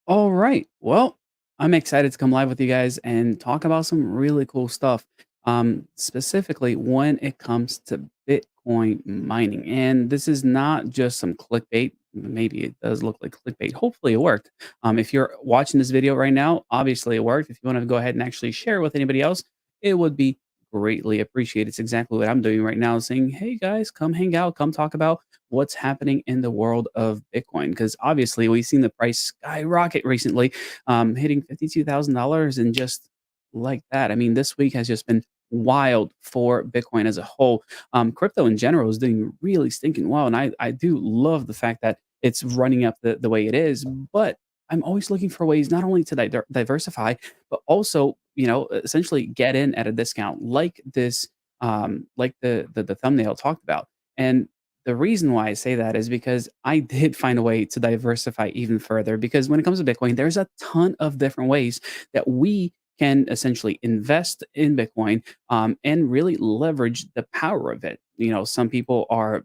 All right. Well, I'm excited to come live with you guys and talk about some really cool stuff, specifically when it comes to Bitcoin mining. And this is not just some clickbait. Maybe it does look like clickbait. Hopefully, it worked. If you're watching this video right now, obviously it worked. If you want to go ahead and actually share it with anybody else, it would be greatly appreciated. It's exactly what I'm doing right now, saying, "Hey guys, come hang out, come talk about what's happening in the world of Bitcoin." Because obviously, we've seen the price skyrocket recently, hitting $52,000 and just like that. I mean, this week has just been wild for Bitcoin as a whole. Crypto in general is doing really stinking well. And I do love the fact that it's running up the way it is. But I'm always looking for ways not only to diversify, but also, essentially get in at a discount like this, like the thumbnail talked about. And the reason why I say that is because I did find a way to diversify even further. Because when it comes to Bitcoin, there's a ton of different ways that we can essentially invest in Bitcoin, and really leverage the power of it. Some people are,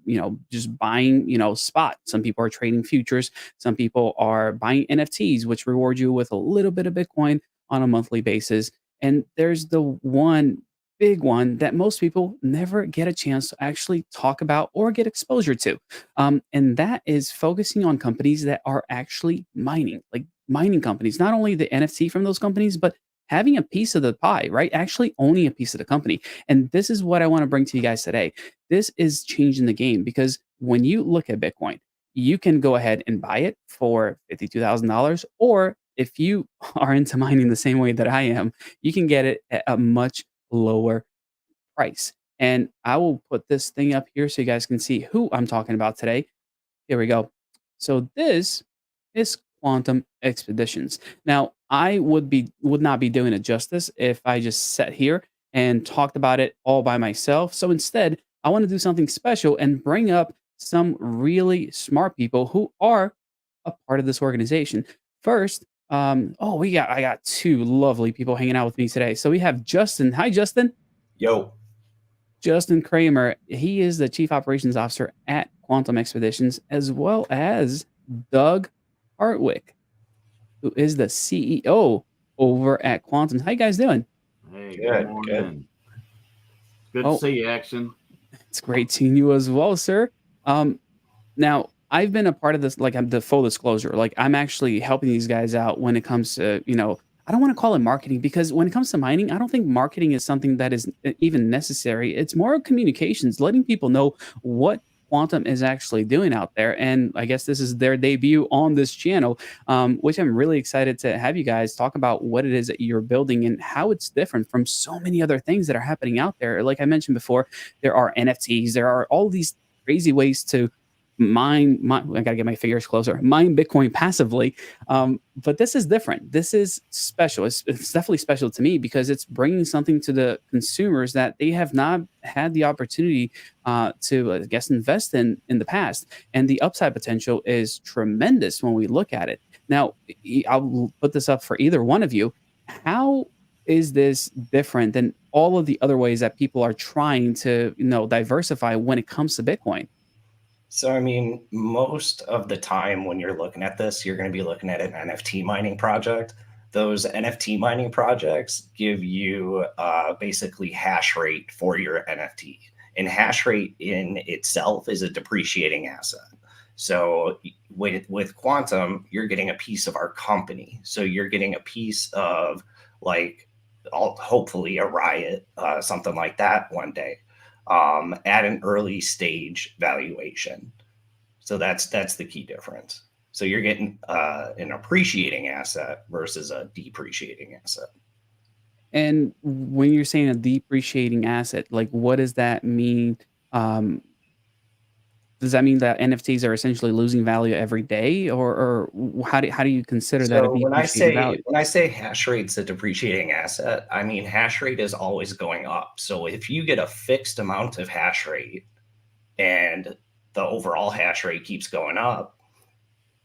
just buying, spot. Some people are trading futures. Some people are buying NFTs, which reward you with a little bit of Bitcoin on a monthly basis. And there's the one big one that most people never get a chance to actually talk about or get exposure to. And that is focusing on companies that are actually mining, like mining companies, not only the NFT from those companies, but having a piece of the pie, right? Actually owning a piece of the company. And this is what I want to bring to you guys today. This is changing the game because when you look at Bitcoin, you can go ahead and buy it for $52,000. Or if you are into mining the same way that I am, you can get it at a much lower price. And I will put this thing up here so you guys can see who I'm talking about today. Here we go. So this is Quantum Expeditions. Now, I would not be doing it justice if I just sat here and talked about it all by myself. So instead, I want to do something special and bring up some really smart people who are a part of this organization. First, I got two lovely people hanging out with me today. So we have Justin. Hi, Justin. Yo, Justin Kramer, he is the Chief Operations Officer at Quantum Expeditions, as well as Doug Hartwick, who is the CEO over at Quantum. How you guys doing? Hey, good good, good. morning. Good to Oh, see you, Action. it's great seeing you as well, sir. Um, Now, I've been a part of this, like, I'm the full disclosure, like, I'm actually helping these guys out when it comes to, I don't wanna call it marketing because when it comes to mining, I don't think marketing is something that is even necessary. It's more communications, letting people know what Quantum is actually doing out there, and I guess this is their debut on this channel, which I'm really excited to have you guys talk about what it is that you're building and how it's different from so many other things that are happening out there. Like I mentioned before, there are NFTs, there are all these crazy ways to I gotta get my fingers closer, mine Bitcoin passively. But this is different. This is special. It's definitely special to me because it's bringing something to the consumers that they have not had the opportunity to, I guess, invest in the past. And the upside potential is tremendous when we look at it. Now, I'll put this up for either one of you. How is this different than all of the other ways that people are trying to, diversify when it comes to Bitcoin? So, I mean, most of the time when you're looking at this, you're going to be looking at an NFT mining project. Those NFT mining projects give you basically hash rate for your NFT. And hash rate in itself is a depreciating asset. So, with Quantum, you're getting a piece of our company. So, you're getting a piece of, like, hopefully a Riot, something like that one day, at an early stage valuation. So that's the key difference. So you're getting an appreciating asset versus a depreciating asset. And when you're saying a depreciating asset, like what does that mean? Um, does that mean that NFTs are essentially losing value every day, or how do you consider that a So depreciating value? when I say hash rate's a depreciating asset, I mean hash rate is always going up. So if you get a fixed amount of hash rate and the overall hash rate keeps going up,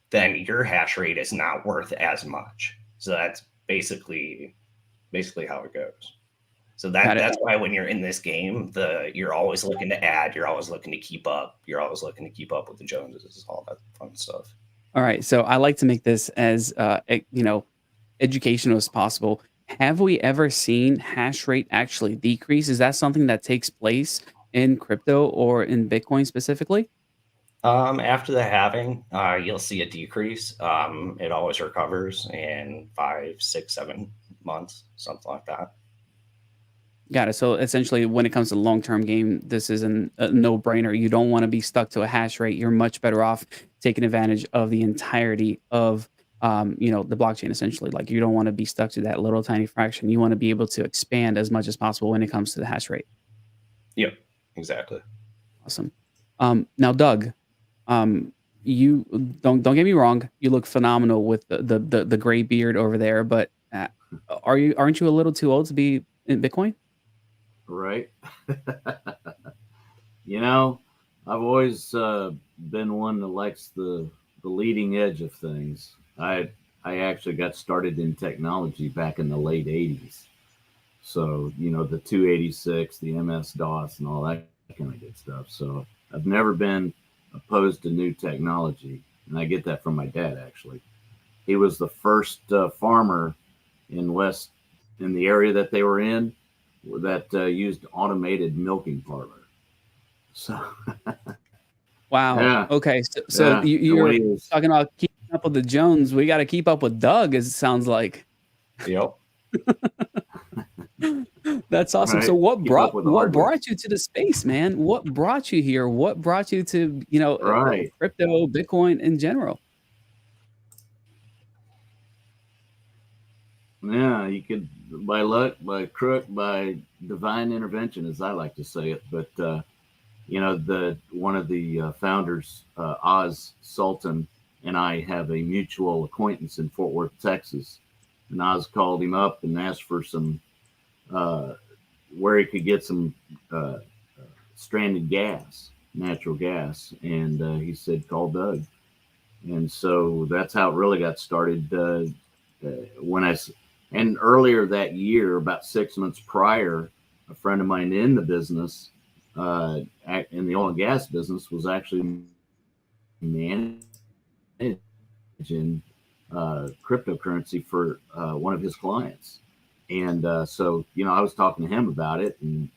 then your hash rate is not worth as much. So that's basically how it goes. So Got it. that's why when you're in this game, you're always looking to add, you're always looking to keep up, you're always looking to keep up with the Joneses, all that fun stuff. All right, so I like to make this as educational as possible. Have we ever seen hash rate actually decrease? Is that something that takes place in crypto or in Bitcoin specifically? After the halving, you'll see a decrease. It always recovers in 5, 6, 7 months, something like that. Got it. So essentially, when it comes to long-term game, this is a no-brainer. You don't want to be stuck to a hash rate. You're much better off taking advantage of the entirety of, the blockchain. Essentially, like you don't want to be stuck to that little tiny fraction. You want to be able to expand as much as possible when it comes to the hash rate. Yep, exactly. Awesome. Now, Doug, um, you don't get me wrong. You look phenomenal with the gray beard over there. But aren't you a little too old to be in Bitcoin? Right. You know, I've always been one that likes the leading edge of things. I actually got started in technology back in the late '80s. So the 286, the MS DOS, and all that kind of good stuff. So I've never been opposed to new technology, and I get that from my dad. Actually, he was the first farmer in West in the area that they were in that used automated milking parlor. So Wow. yeah, Okay. So yeah. And when you're he was talking about keeping up with the Jones. We got to keep up with Doug. As it sounds like. Yep. That's awesome. So right, keep up with the what hardware. brought you to the space, man? What brought you here? What brought you to Right. crypto, Bitcoin in general? Yeah, you could by luck, by crook, by divine intervention, as I like to say it. But the one of the founders, Oz Sultan, and I have a mutual acquaintance in Fort Worth, Texas. And Oz called him up and asked for some uh, where he could get some uh, stranded gas, natural gas, and he said call Doug. And so that's how it really got started. When and earlier that year, about 6 months prior, a friend of mine in the business, in the oil and gas business, was actually managing cryptocurrency for one of his clients. And so, I was talking to him about it and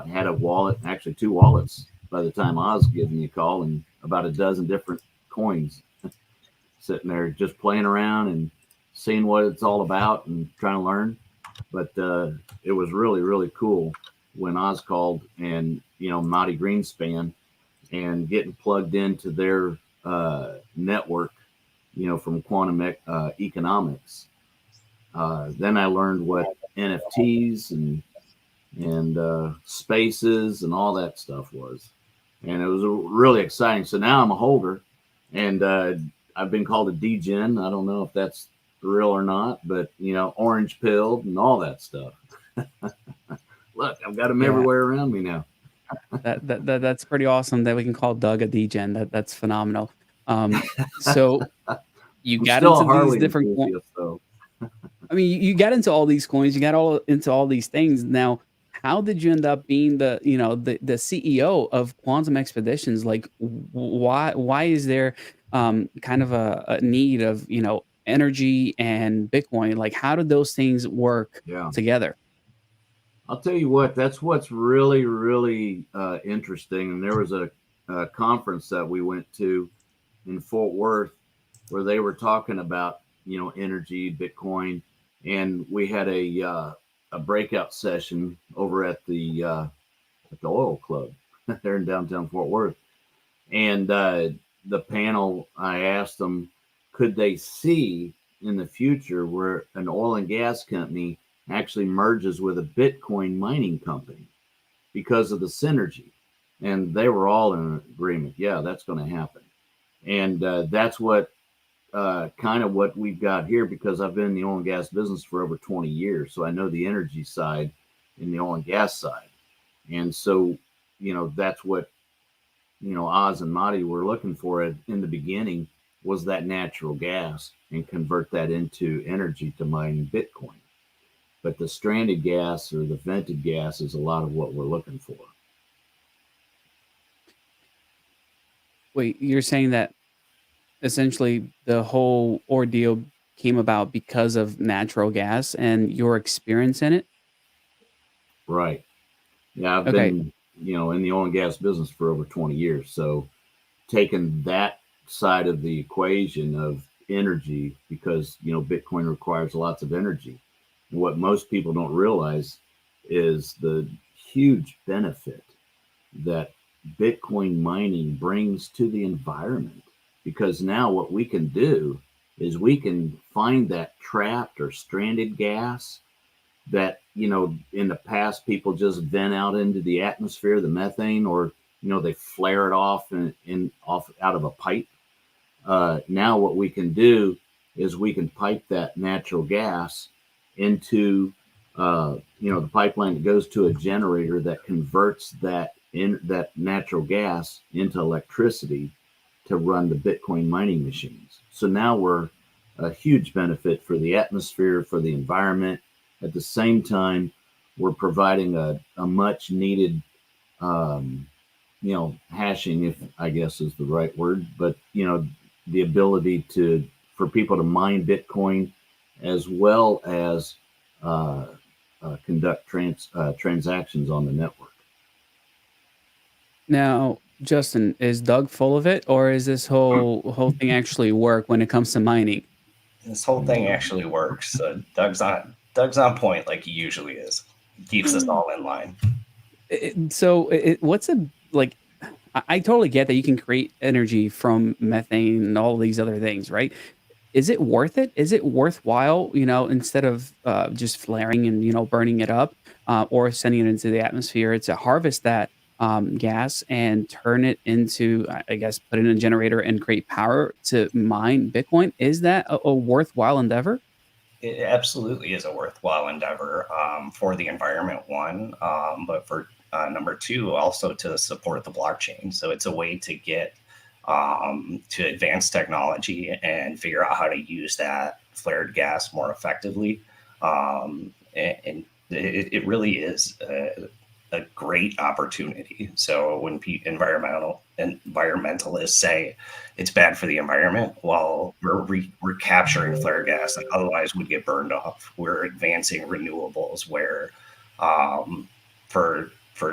had a wallet, actually two wallets by the time I was giving me a call, and about a dozen different coins sitting there just playing around and seeing what it's all about and trying to learn. But it was really, really cool when Oz called and, Marty Greenspan and getting plugged into their network, from quantum economics. Then I learned what NFTs and spaces and all that stuff was, and it was really exciting. So now I'm a holder, and I've been called a degen. I don't know if that's real or not, but orange pilled and all that stuff. Look, I've got them Yeah, everywhere around me now. that's pretty awesome that we can call Doug a degen. That's phenomenal. Um, so you I'm got still a into these Harley different. enthusiast, though. I mean, you got into all these coins, you got all into all these things. Now, how did you end up being the CEO of Quantum Expeditions? Like, why is there kind of a need of energy and Bitcoin? Like, how did those things work Yeah. together? I'll tell you what, that's what's really, really interesting. And there was a conference that we went to in Fort Worth where they were talking about, energy, Bitcoin, and we had a breakout session over at the Oil Club there in downtown Fort Worth. And the panel, I asked them, could they see in the future where an oil and gas company actually merges with a Bitcoin mining company because of the synergy? And they were all in agreement. Yeah, that's going to happen. And that's what kind of what we've got here, because I've been in the oil and gas business for over 20 years. So I know the energy side and the oil and gas side. And so, that's what, Oz and Madi were looking for it in the beginning, was that natural gas and convert that into energy to mine Bitcoin. But the stranded gas or the vented gas is a lot of what we're looking for. Wait, you're saying that essentially the whole ordeal came about because of natural gas and your experience in it? Right. Yeah, I've Okay. been, in the oil and gas business for over 20 years. So taking that side of the equation of energy, because, Bitcoin requires lots of energy. And what most people don't realize is the huge benefit that Bitcoin mining brings to the environment. Because now what we can do is we can find that trapped or stranded gas that, in the past people just vent out into the atmosphere, the methane, or, they flare it off off out of a pipe. Now what we can do is we can pipe that natural gas into the pipeline that goes to a generator that converts that natural gas into electricity to run the Bitcoin mining machines. So now we're a huge benefit for the atmosphere, for the environment. At the same time, we're providing a much needed hashing, if I guess is the right word, but the ability for people to mine Bitcoin as well as uh, conduct transactions on the network. Now, Justin, is Doug full of it, or is this whole thing actually work when it comes to mining? This whole thing actually works. Doug's on point like he usually is. He keeps us all in line. What's a like? I totally get that you can create energy from methane and all these other things, right? Is it worth it? Is it worthwhile, instead of just flaring and, burning it up or sending it into the atmosphere, to harvest that gas and turn it into, I guess, put it in a generator and create power to mine Bitcoin? Is that a worthwhile endeavor? It absolutely is a worthwhile endeavor for the environment, one, but for number two, also to support the blockchain. So it's a way to get to advance technology and figure out how to use that flared gas more effectively. And it really is a great opportunity. So when environmentalists say it's bad for the environment, well, we're capturing flare gas that otherwise would get burned off. We're advancing renewables where for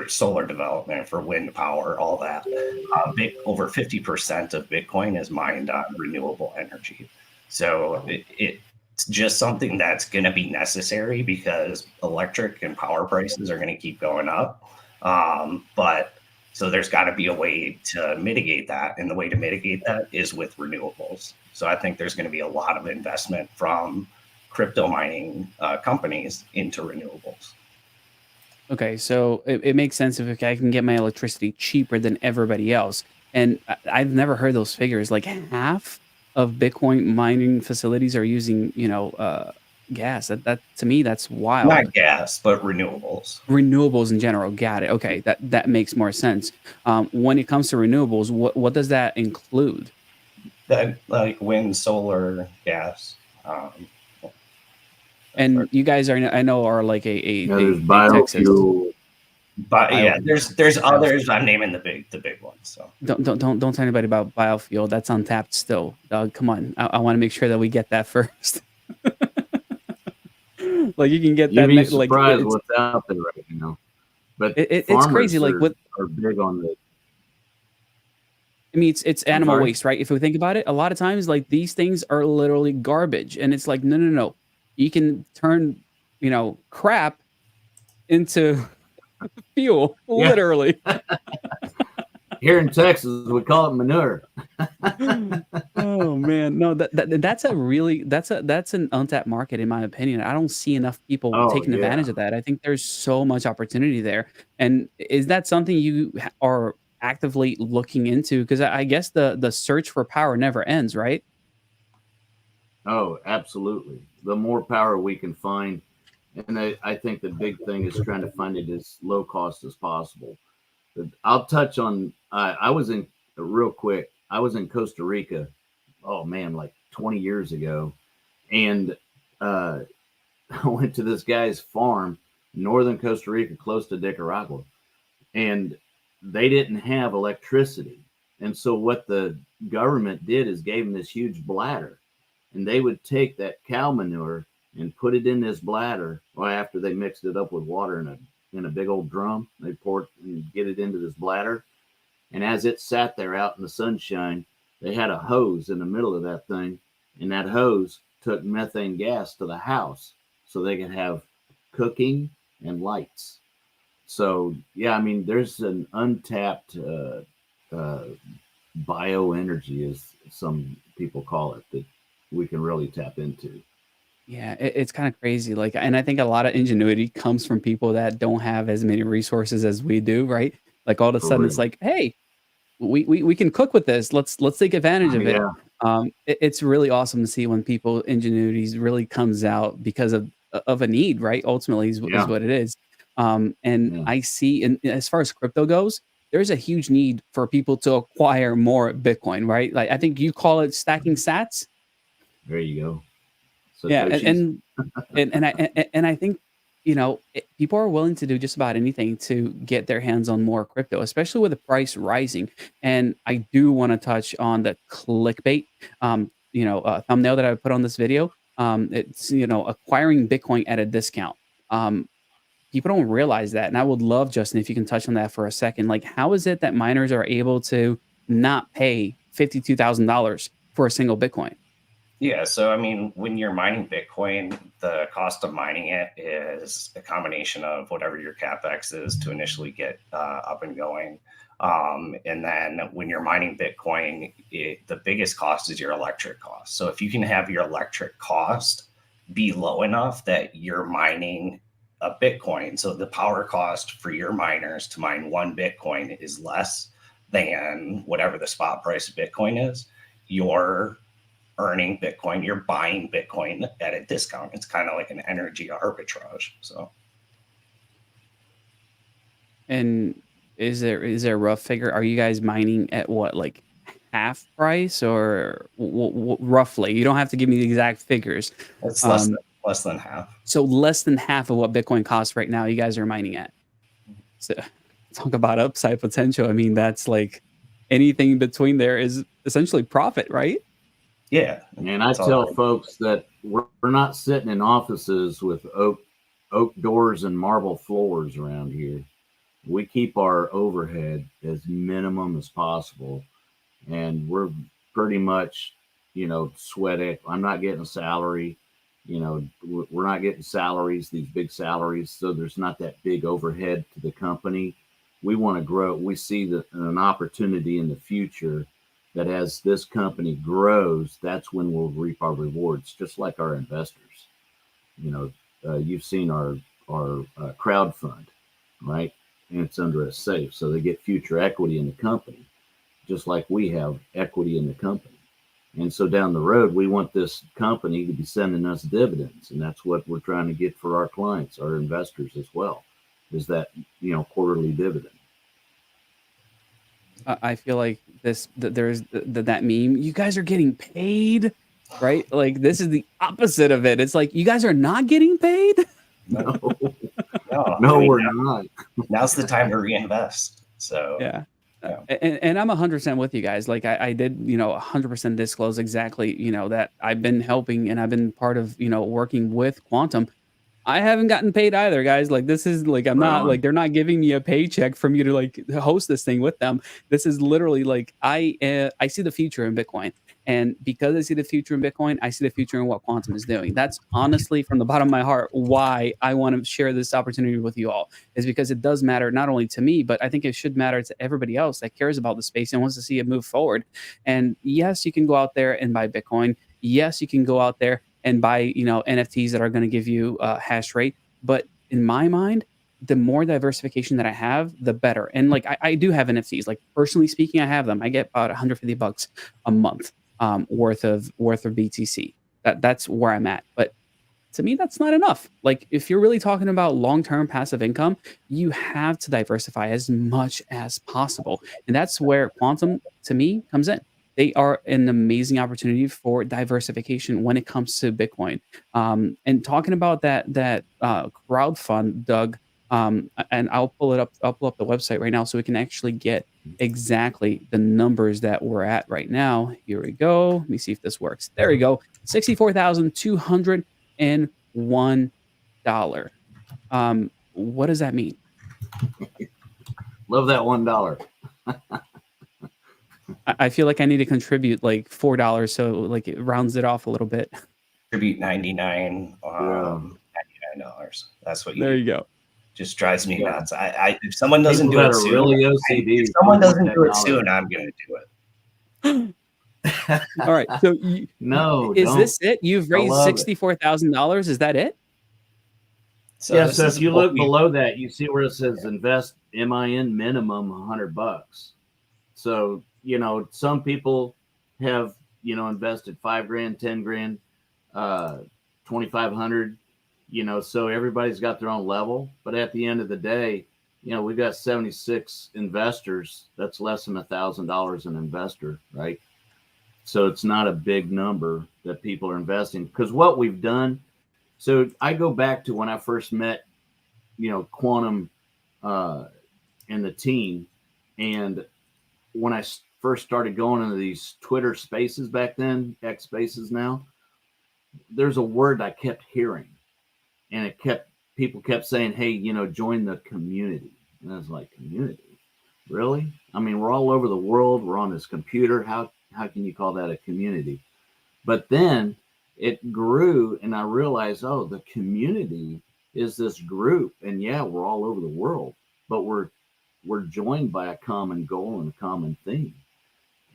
solar development, for wind power, all that. Over 50% of Bitcoin is mined on renewable energy. So it's just something that's going to be necessary because electric and power prices are going to keep going up. But so there's got to be a way to mitigate that. And the way to mitigate that is with renewables. So I think there's going to be a lot of investment from crypto mining companies into renewables. Okay, so it makes sense if I can get my electricity cheaper than everybody else. And I've never heard those figures. Like half of Bitcoin mining facilities are using, gas. That to me, that's wild. Not gas, but renewables. Renewables in general. Got it. Okay, that makes more sense. When it comes to renewables, what does that include? That like wind, solar, gas. And you guys are, I know, are like There's a Texas biofuel. But bio. yeah, there's others. I'm naming the big ones. So Don't tell anybody about biofuel. That's untapped still, dog. Come on, I want to make sure that we get that first. Like you can get You'd that be like surprised what's out there right now. But it's crazy. farmers Like what are big on the. I mean, it's I'm animal sorry. waste, right? If we think about it, a lot of times like these things are literally garbage, and it's like no. You can turn crap into fuel, Yeah, literally. here in Texas we call it manure. Oh man, no, that's a really that's an untapped market in my opinion. I don't see enough people Oh taking advantage yeah. of that. I think there's so much opportunity there. And is that something you are actively looking into? Because I guess the search for power never ends, right? Oh, absolutely. The more power we can find, and I think the big thing is trying to find it as low cost as possible. But I'll touch on. I was in real quick. I was in Costa Rica. Oh man, like 20 years ago, and uh, I went to this guy's farm, northern Costa Rica, close to Nicaragua, and they didn't have electricity. And so what the government did is gave them this huge bladder, and they would take that cow manure and put it in this bladder. Well, after they mixed it up with water in a big old drum, they pour it and get it into this bladder. And as it sat there out in the sunshine, they had a hose in the middle of that thing, and that hose took methane gas to the house so they could have cooking and lights. So yeah, I mean, there's an untapped uh, bioenergy, as some people call it, that we can really tap into. Yeah, it's kind of crazy. Like, and I think a lot of ingenuity comes from people that don't have as many resources as we do, right? Like all of a For sudden, it's real. like, hey, we can cook with this. Let's take advantage of it. Yeah, It's really awesome to see when people ingenuities really comes out because of a need, right? Ultimately, is yeah, what it is. And yeah. I see, in as far as crypto goes, there's a huge need for people to acquire more Bitcoin, right? Like I think you call it stacking Sats. There you go. Yeah, Satoshi's. and I think, people are willing to do just about anything to get their hands on more crypto, especially with the price rising. And I do wanna touch on the clickbait, thumbnail that I put on this video. It's, acquiring Bitcoin at a discount. Um, People don't realize that, and I would love, Justin, if you can touch on that for a second. Like, how is it that miners are able to not pay $52,000 for a single Bitcoin? Yeah, so I mean, when you're mining Bitcoin, the cost of mining it is a combination of whatever your capex is to initially get up and going. And then when you're mining Bitcoin, the biggest cost is your electric cost. So if you can have your electric cost be low enough that you're mining a Bitcoin, so the power cost for your miners to mine one Bitcoin is less than whatever the spot price of Bitcoin is, you're earning Bitcoin, you're buying Bitcoin at a discount. It's kind of like an energy arbitrage. So And is there a rough figure? Are you guys mining at what, like half price or roughly? You don't have to give me the exact figures. it's Um, less than half. so less than half of what Bitcoin costs right now, you guys are mining at. So talk about upside potential. I mean, that's like anything between there is essentially profit, right? Yeah, And I it's all tell good. folks that we're not sitting in offices with oak doors and marble floors around here. We keep our overhead as minimum as possible, and we're pretty much, sweat it. I'm not getting a salary. We're not getting salaries, these big salaries, so there's not that big overhead to the company. We want to grow. We see an opportunity in the future that as this company grows, that's when we'll reap our rewards, just like our investors. You know, you've seen our crowd fund, right? And it's under a safe, so they get future equity in the company, just like we have equity in the company. And so down the road, we want this company to be sending us dividends, and that's what we're trying to get for our clients, our investors as well, is that quarterly dividend. I feel like there's that meme. You guys are getting paid, right? Like this is the opposite of it. It's like you guys are not getting paid. No, No, no. I no, mean, we're not. now's the time to reinvest. So Yeah. yeah, And I'm 100% with you guys. Like I did, 100% disclose exactly, that I've been helping and I've been part of, working with Quantum. I haven't gotten paid either, guys. Like this is like I'm Right not like on. they're not giving me a paycheck for me to like host this thing with them. This is literally like I see the future in Bitcoin, and because I see the future in Bitcoin, I see the future in what Quantum is doing. That's honestly from the bottom of my heart why I want to share this opportunity with you all is because it does matter not only to me, but I think it should matter to everybody else that cares about the space and wants to see it move forward. And yes, you can go out there and buy Bitcoin. Yes, you can go out there and buy NFTs that are going to give you hash rate. But in my mind, the more diversification that I have, the better. And like I do have NFTs. Like personally speaking, I have them. I get about $150 a month worth of BTC. That's where I'm at. But to me, that's not enough. Like if you're really talking about long-term passive income, you have to diversify as much as possible. And that's where quantum to me comes in. They are an amazing opportunity for diversification when it comes to Bitcoin. And talking about that crowd fund, Doug. And I'll pull it up. I'll pull up the website right now so we can actually get exactly the numbers that we're at right now. Here we go. Let me see if this works. There we go. $64,201. What does that mean? Love that $1. I feel like I need to contribute like $4, so like it rounds it off a little bit. Contribute 99 Yeah. $99. That's what you There do. you go. Just drives me Yeah. nuts. If someone doesn't People do that it are soon, really OCD, if someone doesn't do it $1. soon, I'm gonna do it. All right. So No, is don't. this it? You've I raised love it. $64,000. Is that it? So Yeah. this So is if you what look we- below that, you see where it says invest MIN minimum $100. So, you know, some people have, you know, invested $5,000, 10 grand, 2,500, you know, so everybody's got their own level. But at the end of the day, you know, we've got 76 investors. That's less than $1,000 an investor, right? So it's not a big number that people are investing, because what we've done. So I go back to when I first met, you know, Quantum and the team. And when I first started going into these Twitter spaces back then, X spaces now, there's a word I kept hearing, and people kept saying, "Hey, you know, join the community." And I was like, "Community? Really? I mean, we're all over the world. We're on this computer. How can you call that a community?" But then it grew, and I realized, oh, the community is this group, and yeah, we're all over the world, but we're joined by a common goal and a common theme.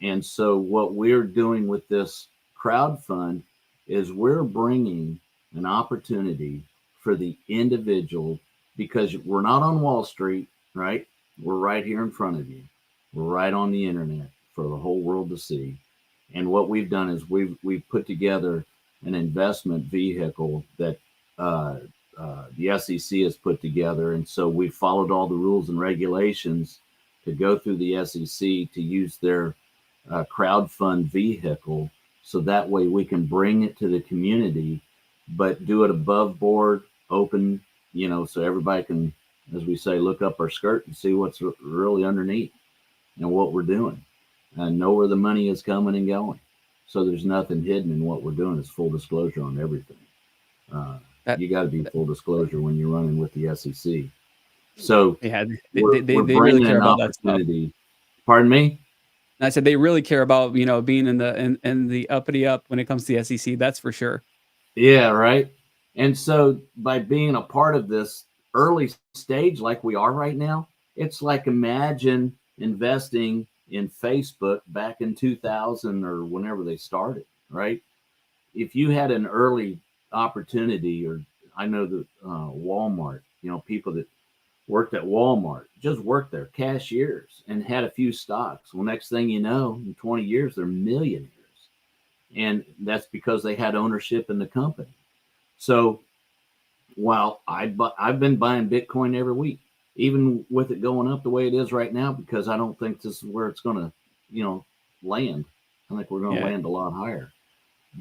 And so what we're doing with this crowd fund is we're bringing an opportunity for the individual, because we're not on Wall Street, right? We're right here in front of you. We're right on the internet for the whole world to see. And what we've done is we've put together an investment vehicle that the SEC has put together. And so we followed all the rules and regulations to go through the SEC to use their crowd fund vehicle. So that way we can bring it to the community, but do it above board, open, you know, so everybody can, as we say, look up our skirt and see what's really underneath and what we're doing, and know where the money is coming and going. So there's nothing hidden in what we're doing. It's full disclosure on everything. You got to be full disclosure when you're running with the SEC. So Yeah, we're they really bringing care an about that stuff. opportunity. Pardon me? And I said they really care about, you know, being in the uppity up when it comes to the SEC. That's for sure. Yeah, right. And so by being a part of this early stage like we are right now, it's like, imagine investing in Facebook back in 2000 or whenever they started, right? If you had an early opportunity, or I know that Walmart, you know, people that worked at Walmart just worked there, cashiers, and had a few stocks. Well, next thing you know, in 20 years, they're millionaires. And that's because they had ownership in the company. So while I've been buying Bitcoin every week, even with it going up the way it is right now, because I don't think this is where it's going to, you know, land. I think we're going to land a lot higher.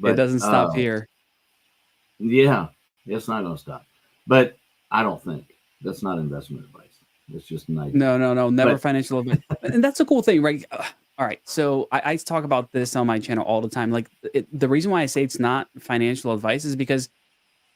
But it doesn't stop here. Yeah, it's not going to stop. But I don't think that's not investment advice. It's just an idea. No, never financial advice. And that's a cool thing, right? All right, so I talk about this on my channel all the time. Like the reason why I say it's not financial advice is because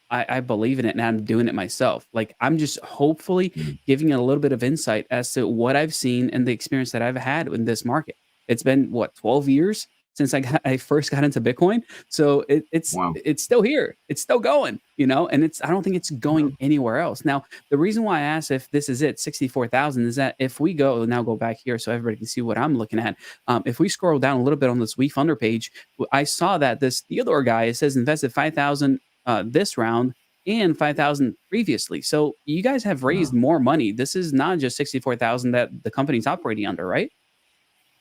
I believe in it and I'm doing it myself. Like I'm just hopefully giving it a little bit of insight as to what I've seen and the experience that I've had in this market. It's been what, 12 years since I first got into Bitcoin. So it's still here. It's still going, you know, and I don't think it's going anywhere else. Now, the reason why I asked if this is it, 64,000, is that if we go back here so everybody can see what I'm looking at. If we scroll down a little bit on this WeFunder page, I saw that this Theodore guy, it says invested 5,000 this round and 5,000 previously. So you guys have raised more money. This is not just 64,000 that the company's operating under, right?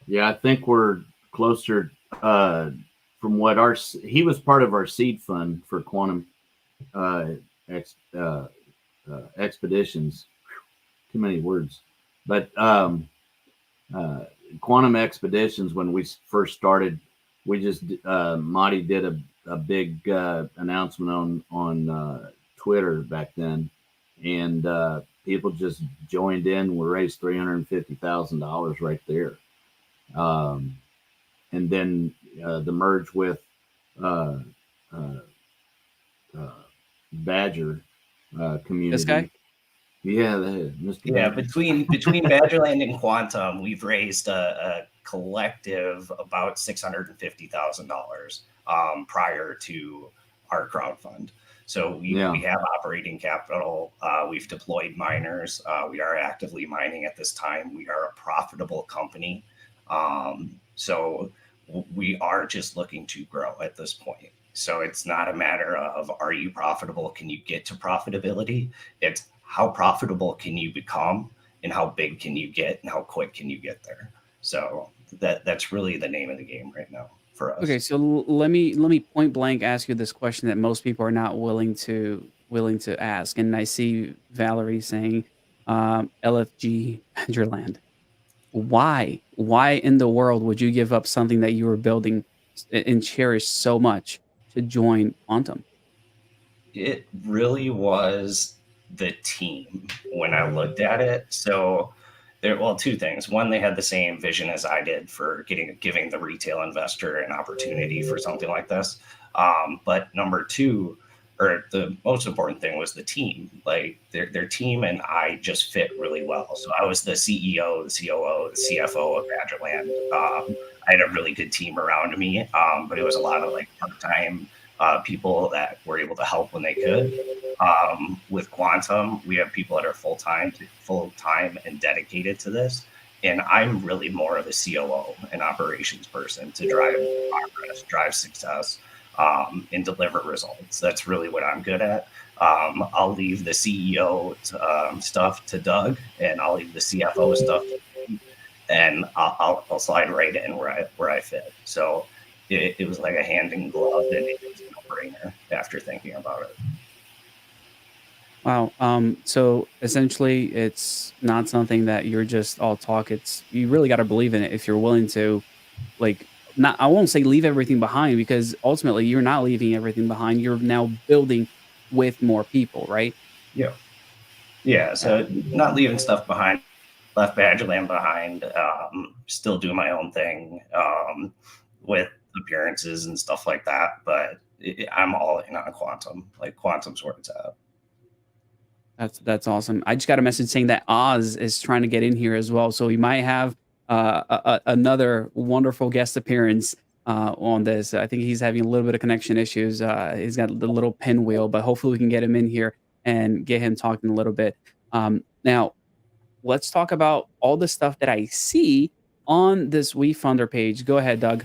Yeah, I think we're closer from what he was part of our seed fund for Quantum expeditions. Too many words, but Quantum Expeditions, when we first started, we just Marty did a big announcement on Twitter back then, and people just joined in. We raised $350,000 right there. Um, and then the merge with uh, uh, uh, Badger This community. guy? Yeah, Mr. Yeah, Badger. between Badgerland and Quantum, we've raised a collective about $650,000 prior to our crowdfund. So we have operating capital. We've deployed miners. We are actively mining at this time. We are a profitable company. So we are just looking to grow at this point. So it's not a matter of, are you profitable? Can you get to profitability? It's how profitable can you become, and how big can you get, and how quick can you get there? So that's really the name of the game right now for Okay, us. so let me point blank ask you this question that most people are not willing to ask, and I see Valerie saying, LFG Badgerland. Why? Why in the world would you give up something that you were building and cherish so much to join Quantum? It really was the team when I looked at it. So there, well, two things. One, they had the same vision as I did for giving the retail investor an opportunity for something like this. But number two, or the most important thing, was the team. Like their team and I just fit really well. So I was the CEO, the COO, the CFO of Badgerland. I had a really good team around me, but it was a lot of like part-time people that were able to help when they could. With Quantum, we have people that are full time and dedicated to this. And I'm really more of a COO, an operations person, to drive progress, drive success, and deliver results. That's really what I'm good at. I'll leave the CEO stuff to Doug, and I'll leave the CFO stuff to me, and I'll slide right in where I fit. So it was like a hand in glove, and it was a no-brainer after thinking about it. Wow. So essentially, it's not something that you're just all talk. It's you really got to believe in it if you're willing to, like, not. I won't say leave everything behind because ultimately you're not leaving everything behind. You're now building with more people, right? Yeah. Yeah. Yeah. So not leaving stuff behind, left Badgerland behind, still do my own thing with appearances and stuff like that. But I'm all in on Quantum. Like Quantum's where it's at. That's awesome. I just got a message saying that Oz is trying to get in here as well, so we might have another wonderful guest appearance on this. I think he's having a little bit of connection issues. He's got the little pinwheel, but hopefully we can get him in here and get him talking a little bit. Now, let's talk about all the stuff that I see on this WeFunder page. Go ahead, Doug.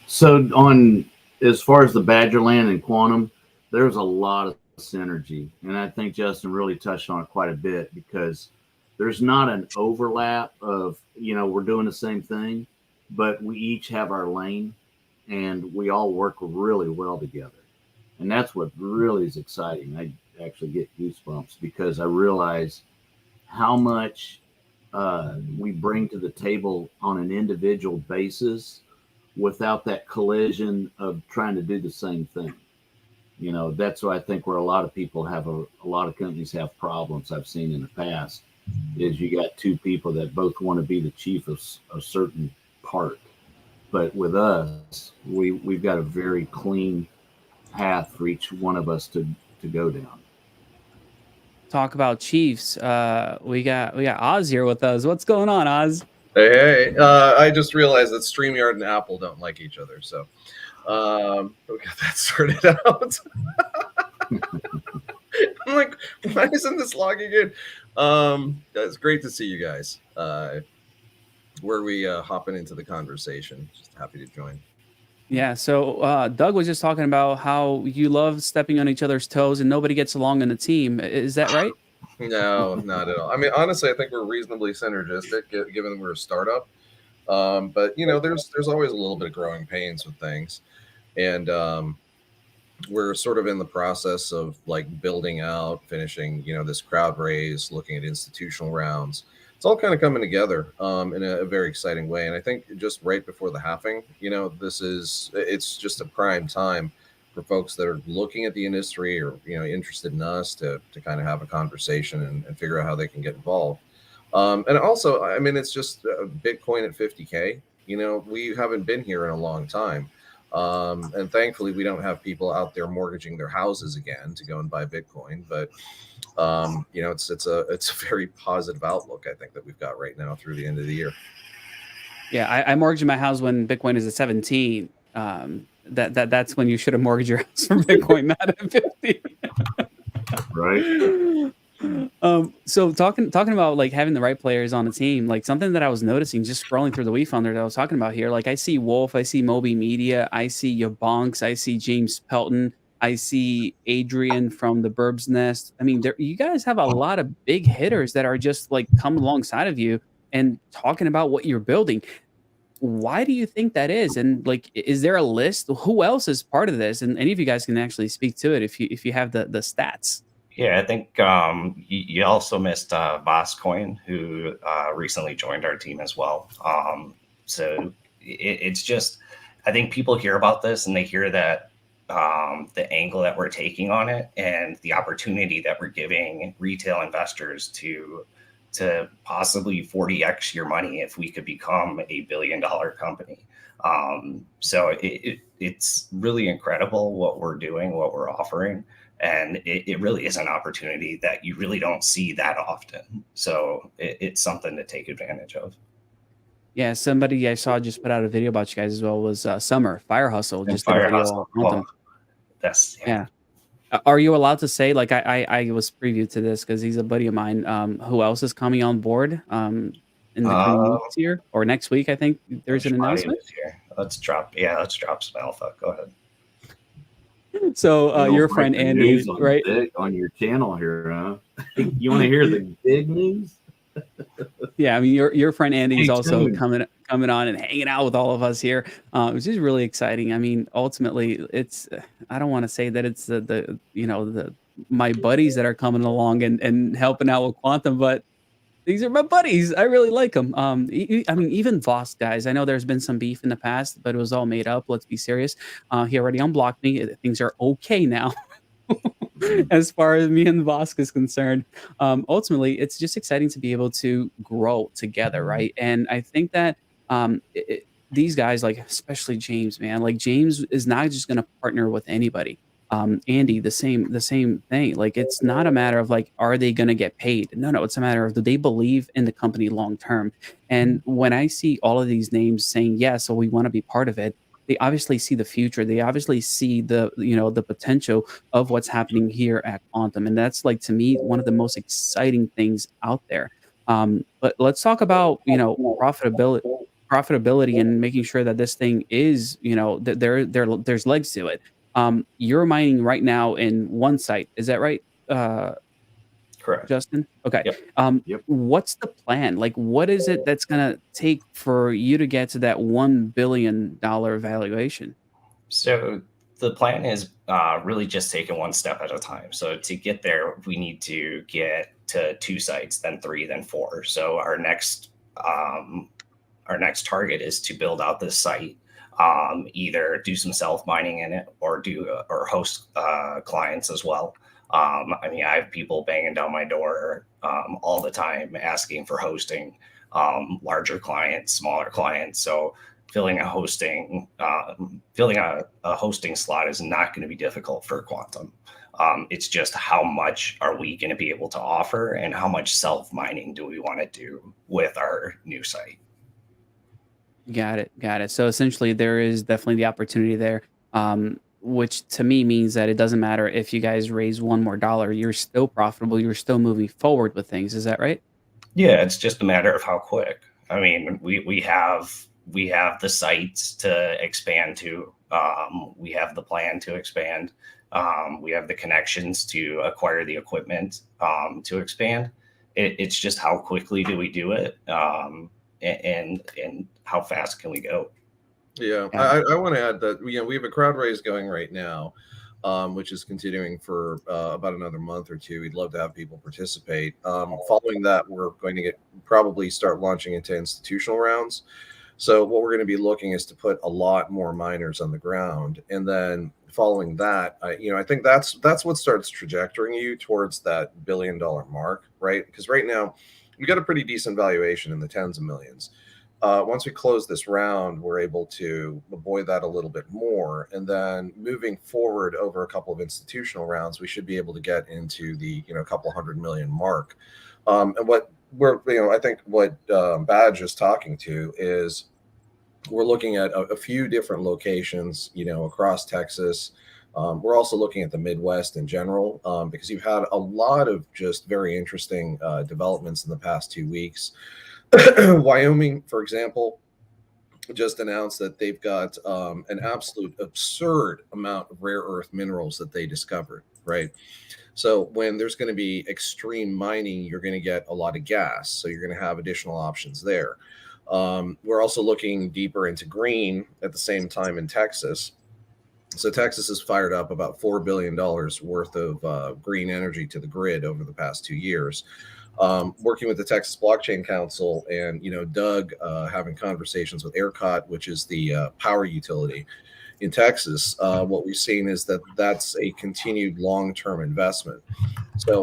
So on as far as the Badgerland and Quantum, there's a lot of synergy, and I think Justin really touched on it quite a bit because there's not an overlap of we're doing the same thing, but we each have our lane, and we all work really well together, and that's what really is exciting. I actually get goosebumps because I realize how much we bring to the table on an individual basis without that collision of trying to do the same thing. That's why I think where a lot of people have a lot of companies have problems I've seen in the past is you got two people that both want to be the chief of a certain part. But with us, we've got a very clean path for each one of us to go down. Talk about Chiefs. We got Oz here with us. What's going on, Oz? Hey, I just realized that StreamYard and Apple don't like each other, so we got that sorted out. I'm like, why isn't this logging in? It's great to see you guys. Where we hopping into the conversation? Just happy to join. Yeah, so Doug was just talking about how you love stepping on each other's toes and nobody gets along in the team. Is that right? No, not at all. I mean, honestly, I think we're reasonably synergistic given we're a startup. But there's always a little bit of growing pains with things, and we're sort of in the process of like building out, finishing, this crowd raise, looking at institutional rounds. It's all kind of coming together in a very exciting way. And I think just right before the halving, it's just a prime time folks that are looking at the industry or interested in us to kind of have a conversation and figure out how they can get involved. And also, I mean, it's just Bitcoin at 50K. We haven't been here in a long time. And thankfully, we don't have people out there mortgaging their houses again to go and buy Bitcoin. But it's a very positive outlook, I think, that we've got right now through the end of the year. Yeah, I mortgaged my house when Bitcoin is at 17. That's when you should have mortgaged your house for Bitcoin, not at 50. Right. So talking about like having the right players on the team, like something that I was noticing just scrolling through the WeFunder that I was talking about here, like I see Wolf, I see Moby Media, I see your Bonks, I see James Pelton, I see Adrian from the Burbs Nest. I mean, you guys have a lot of big hitters that are just like coming alongside of you and talking about what you're building. Why do you think that is? And like, is there a list? Who else is part of this? And any of you guys can actually speak to it if you have the stats. Yeah, I think you also missed Voscoin, who recently joined our team as well. So it's just, I think people hear about this and they hear that the angle that we're taking on it and the opportunity that we're giving retail investors to possibly 40x your money if we could become a $1 billion company. So it's really incredible what we're doing, what we're offering. And it really is an opportunity that you really don't see that often. So it's something to take advantage of. Yeah, somebody I saw just put out a video about you guys as well was Summer Fire Hustle. And Just did a Fire video Hustle, on them. that's Yeah. Are you allowed to say, like, I was preview to this because he's a buddy of mine. Who else is coming on board in the coming weeks here or next week? I think there's an announcement. Let's drop some alpha. Go ahead. So your friend Andy, right? On your channel here, huh? You want to hear the big news? Yeah, I mean your friend Andy is also tuned. coming on and hanging out with all of us here, which is really exciting. I mean, ultimately, it's I don't want to say that it's the my buddies that are coming along and helping out with Quantum, but these are my buddies. I really like them. I mean, even Voss guys. I know there's been some beef in the past, but it was all made up. Let's be serious. He already unblocked me. Things are okay now. As far as me and Vosk is concerned, ultimately, it's just exciting to be able to grow together, right? And I think that these guys, like especially James, man, like James is not just going to partner with anybody. Andy, the same thing. Like it's not a matter of like, are they going to get paid? No, it's a matter of do they believe in the company long term? And when I see all of these names saying yes, so we want to be part of it, they obviously see the future. They obviously see the potential of what's happening here at Quantum, and that's like to me one of the most exciting things out there. But let's talk about profitability, and making sure that this thing is there's legs to it. You're mining right now in one site, is that right? Correct. Justin? Okay. Yep. Yep. What's the plan? Like, what is it that's gonna take for you to get to that $1 billion valuation? So the plan is really just taking one step at a time. So to get there, we need to get to 2 sites, then 3, then 4. So our next target is to build out this site, either do some self mining in it or host clients as well. I mean, I have people banging down my door all the time asking for hosting, larger clients, smaller clients. So filling a hosting slot is not going to be difficult for Quantum. It's just how much are we going to be able to offer and how much self mining do we want to do with our new site? Got it. So essentially, there is definitely the opportunity there, which to me means that it doesn't matter if you guys raise one more dollar, you're still profitable, you're still moving forward with things. Is that right? Yeah, it's just a matter of how quick. I mean, we have the sites to expand to. We have the plan to expand. We have the connections to acquire the equipment to expand. It's just how quickly do we do it, and how fast can we go? Yeah, I want to add that we have a crowd raise going right now, which is continuing for about another month or two. We'd love to have people participate. Following that, we're going to probably start launching into institutional rounds. So what we're going to be looking is to put a lot more miners on the ground, and then following that, I think that's what starts trajectorying you towards that $1 billion mark, right? Because right now we got a pretty decent valuation in the tens of millions. Once we close this round, we're able to buoy that a little bit more, and then moving forward over a couple of institutional rounds, we should be able to get into the couple $100 million mark. And what I think what Badge is talking to is we're looking at a few different locations, across Texas. We're also looking at the Midwest in general, because you've had a lot of just very interesting developments in the past 2 weeks. Wyoming, for example, just announced that they've got an absolute absurd amount of rare earth minerals that they discovered, right? So when there's going to be extreme mining, you're going to get a lot of gas. So you're going to have additional options there. We're also looking deeper into green at the same time in Texas. So Texas has fired up about $4 billion worth of green energy to the grid over the past 2 years. Working with the Texas Blockchain Council and, Doug having conversations with ERCOT, which is the power utility in Texas, what we've seen is that that's a continued long-term investment. So,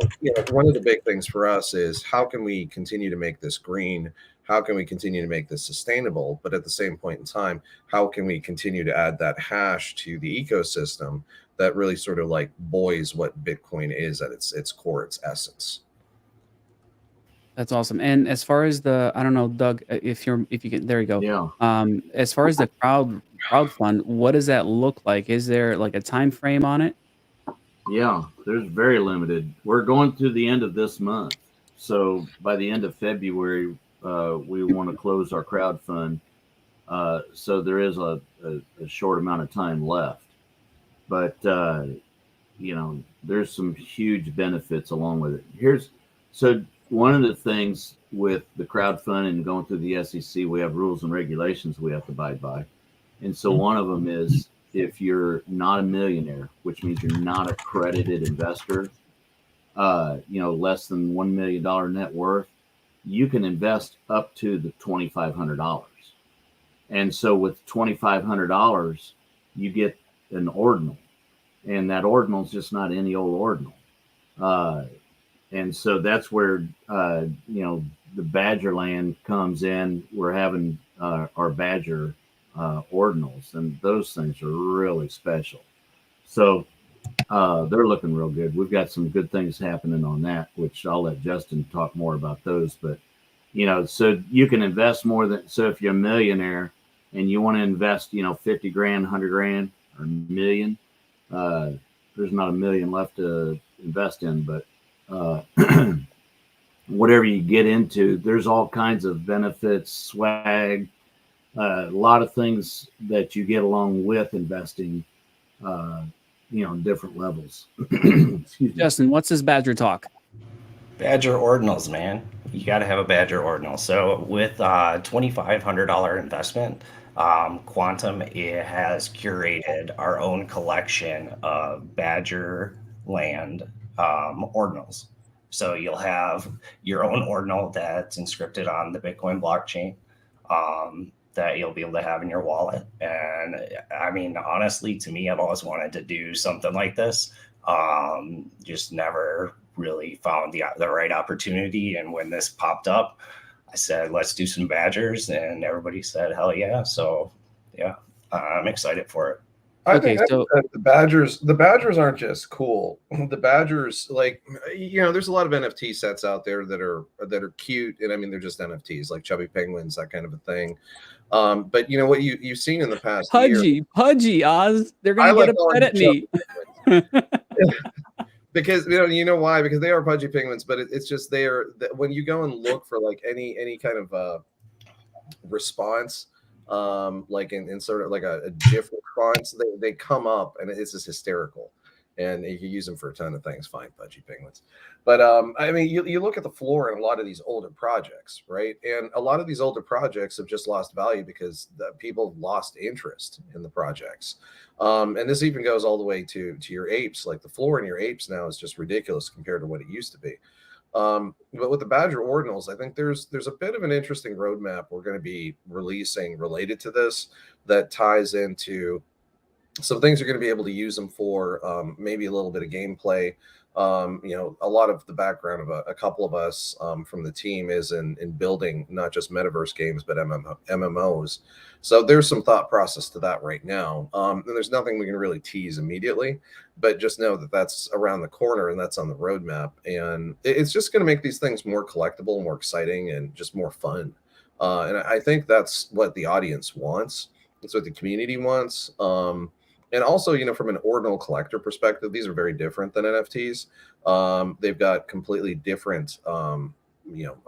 one of the big things for us is how can we continue to make this green? How can we continue to make this sustainable? But at the same point in time, how can we continue to add that hash to the ecosystem that really sort of like buoys what Bitcoin is at its core, its essence? That's awesome. And as far as I don't know, Doug, if you can, there you go. Yeah. As far as the crowd fund, what does that look like? Is there like a time frame on it? Yeah, there's very limited. We're going through the end of this month. So by the end of February, we want to close our crowd fund. So there is a short amount of time left. But, there's some huge benefits along with it. So one of the things with the crowd fund and going through the SEC, we have rules and regulations we have to abide by. And so one of them is if you're not a millionaire, which means you're not a accredited investor, less than $1 million net worth, you can invest up to the $2,500. And so with $2,500, you get an ordinal, and that ordinal is just not any old ordinal. And so that's where, the Badger land comes in. We're having our Badger ordinals, and those things are really special. So they're looking real good. We've got some good things happening on that, which I'll let Justin talk more about those. But, so you can invest more than, so if you're a millionaire and you want to invest, 50 grand, 100 grand, or a million, there's not a million left to invest in, but whatever you get into, there's all kinds of benefits, swag, a lot of things that you get along with investing, on different levels. Excuse me. Justin, what's this Badger talk? Badger ordinals, man. You got to have a Badger ordinal. So with $2,500 investment, Quantum has curated our own collection of Badger land ordinals. So you'll have your own ordinal that's inscripted on the Bitcoin blockchain that you'll be able to have in your wallet. And I mean, honestly, to me, I've always wanted to do something like this. Just never really found the right opportunity. And when this popped up, I said, let's do some Badgers. And everybody said, hell yeah. So yeah, I'm excited for it. I think that the Badgers aren't just cool. The Badgers, there's a lot of NFT sets out there that are cute, and I mean they're just NFTs, like chubby penguins, that kind of a thing. But what you've seen in the past year, pudgy, Oz, they're gonna get upset at me. Because you know why? Because they are pudgy penguins, but it's just when you go and look for like any kind of response, like in sort of like a GIF response, they come up and it's just hysterical. And you can use them for a ton of things. Fine, pudgy penguins. But I mean, you look at the floor in a lot of these older projects, right? And a lot of these older projects have just lost value because the people lost interest in the projects. And this even goes all the way to your apes. Like the floor in your apes now is just ridiculous compared to what it used to be. But with the Badger Ordinals, I think there's a bit of an interesting roadmap we're going to be releasing related to this that ties into some things you're going to be able to use them for, maybe a little bit of gameplay. A lot of the background of a couple of us from the team is in building not just metaverse games, but MMOs. So there's some thought process to that right now. And there's nothing we can really tease immediately, but just know that that's around the corner and that's on the roadmap. And it's just going to make these things more collectible, more exciting, and just more fun. And I think that's what the audience wants. It's what the community wants. And also, from an ordinal collector perspective, these are very different than NFTs. They've got completely different,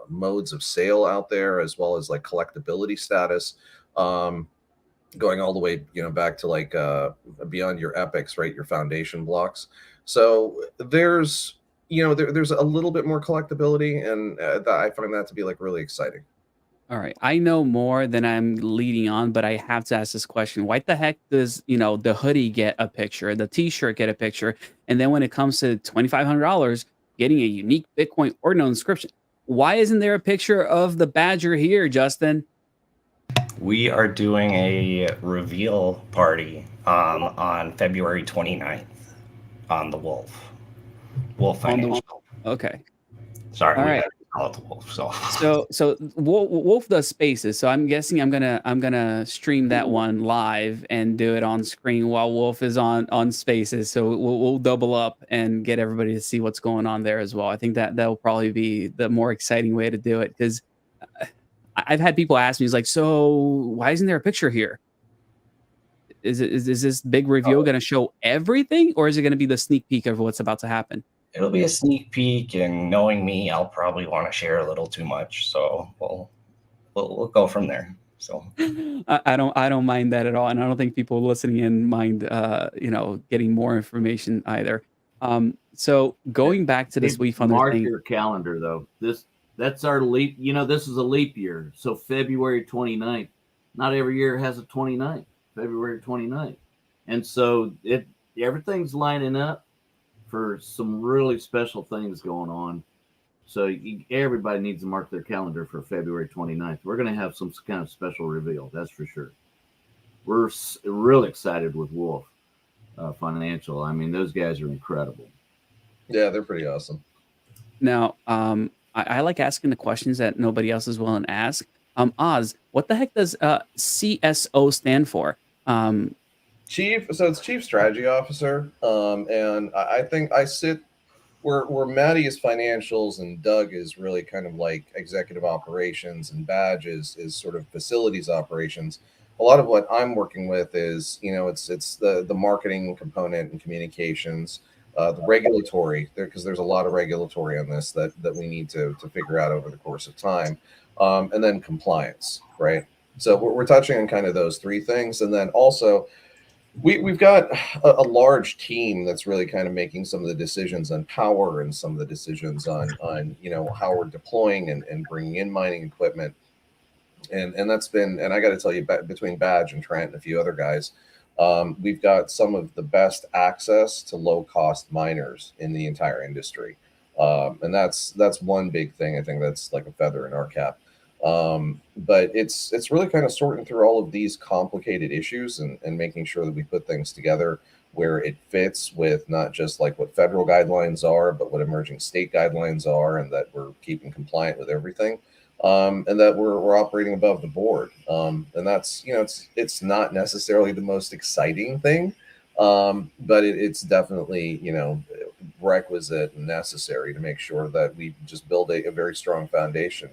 modes of sale out there, as well as like collectability status, going all the way, back to like beyond your epics, right? Your foundation blocks. So there's a little bit more collectability, and I find that to be like really exciting. All right. I know more than I'm leading on, but I have to ask this question. Why the heck does, the hoodie get a picture, the t-shirt get a picture, and then when it comes to $2,500, getting a unique Bitcoin ordinal inscription, why isn't there a picture of the Badger here, Justin? We are doing a reveal party on February 29th on the Wolf On the Financial. Okay. Sorry, All we right. gotta call it the Wolf. So Wolf does spaces. So I'm guessing I'm gonna stream that one live and do it on screen while Wolf is on spaces. So we'll double up and get everybody to see what's going on there as well. I think that'll probably be the more exciting way to do it, because I've had people ask me, "It's like, so why isn't there a picture here? Is this big reveal going to show everything, or is it going to be the sneak peek of what's about to happen?" It'll be a sneak peek, and knowing me, I'll probably want to share a little too much. So we'll go from there. So I don't mind that at all, and I don't think people listening in mind getting more information either. So going back to this Hey, WeFunder mark thing, your calendar though. That's our leap. This is a leap year. So February 29th. Not every year has a 29th. February 29th. And so everything's lining up for some really special things going on. So everybody needs to mark their calendar for February 29th. We're going to have some kind of special reveal. That's for sure. We're really excited with Wolf Financial. I mean, those guys are incredible. Yeah, they're pretty awesome. now, I like asking the questions that nobody else is willing to ask. Oz, what the heck does CSO stand for? So it's Chief Strategy Officer, and I think I sit where Maddie is financials and Doug is really kind of like executive operations, and Badge is sort of facilities operations. A lot of what I'm working with is, it's the marketing component and communications, the regulatory there, because there's a lot of regulatory on this that we need to figure out over the course of time, and then compliance, right? So we're touching on kind of those three things, and then also we've got a large team that's really kind of making some of the decisions on power and some of the decisions on how we're deploying and bringing in mining equipment, and that's been, and I got to tell you, between Badge and Trent and a few other guys, we've got some of the best access to low cost miners in the entire industry, and that's one big thing. I think that's like a feather in our cap. But it's really kind of sorting through all of these complicated issues and making sure that we put things together where it fits with not just like what federal guidelines are, but what emerging state guidelines are, and that we're keeping compliant with everything, and that we're operating above the board. And that's, it's not necessarily the most exciting thing, but it's definitely, requisite and necessary to make sure that we just build a very strong foundation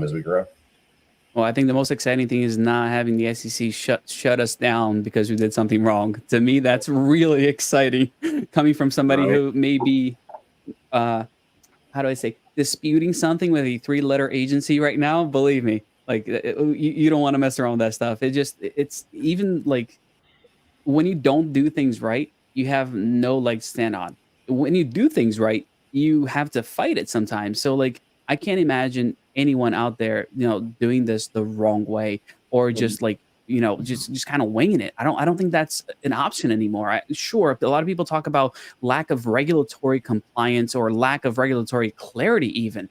as we grow. Well, I think the most exciting thing is not having the SEC shut us down because we did something wrong. To me, that's really exciting, coming from somebody who may be, how do I say, disputing something with a 3-letter agency right now. Believe me, like you don't want to mess around with that stuff. It's even like when you don't do things right, you have no leg to stand on. When you do things right, you have to fight it sometimes. So like I can't imagine anyone out there, doing this the wrong way, or just like just kind of winging it. I don't think that's an option anymore. Sure, a lot of people talk about lack of regulatory compliance or lack of regulatory clarity even,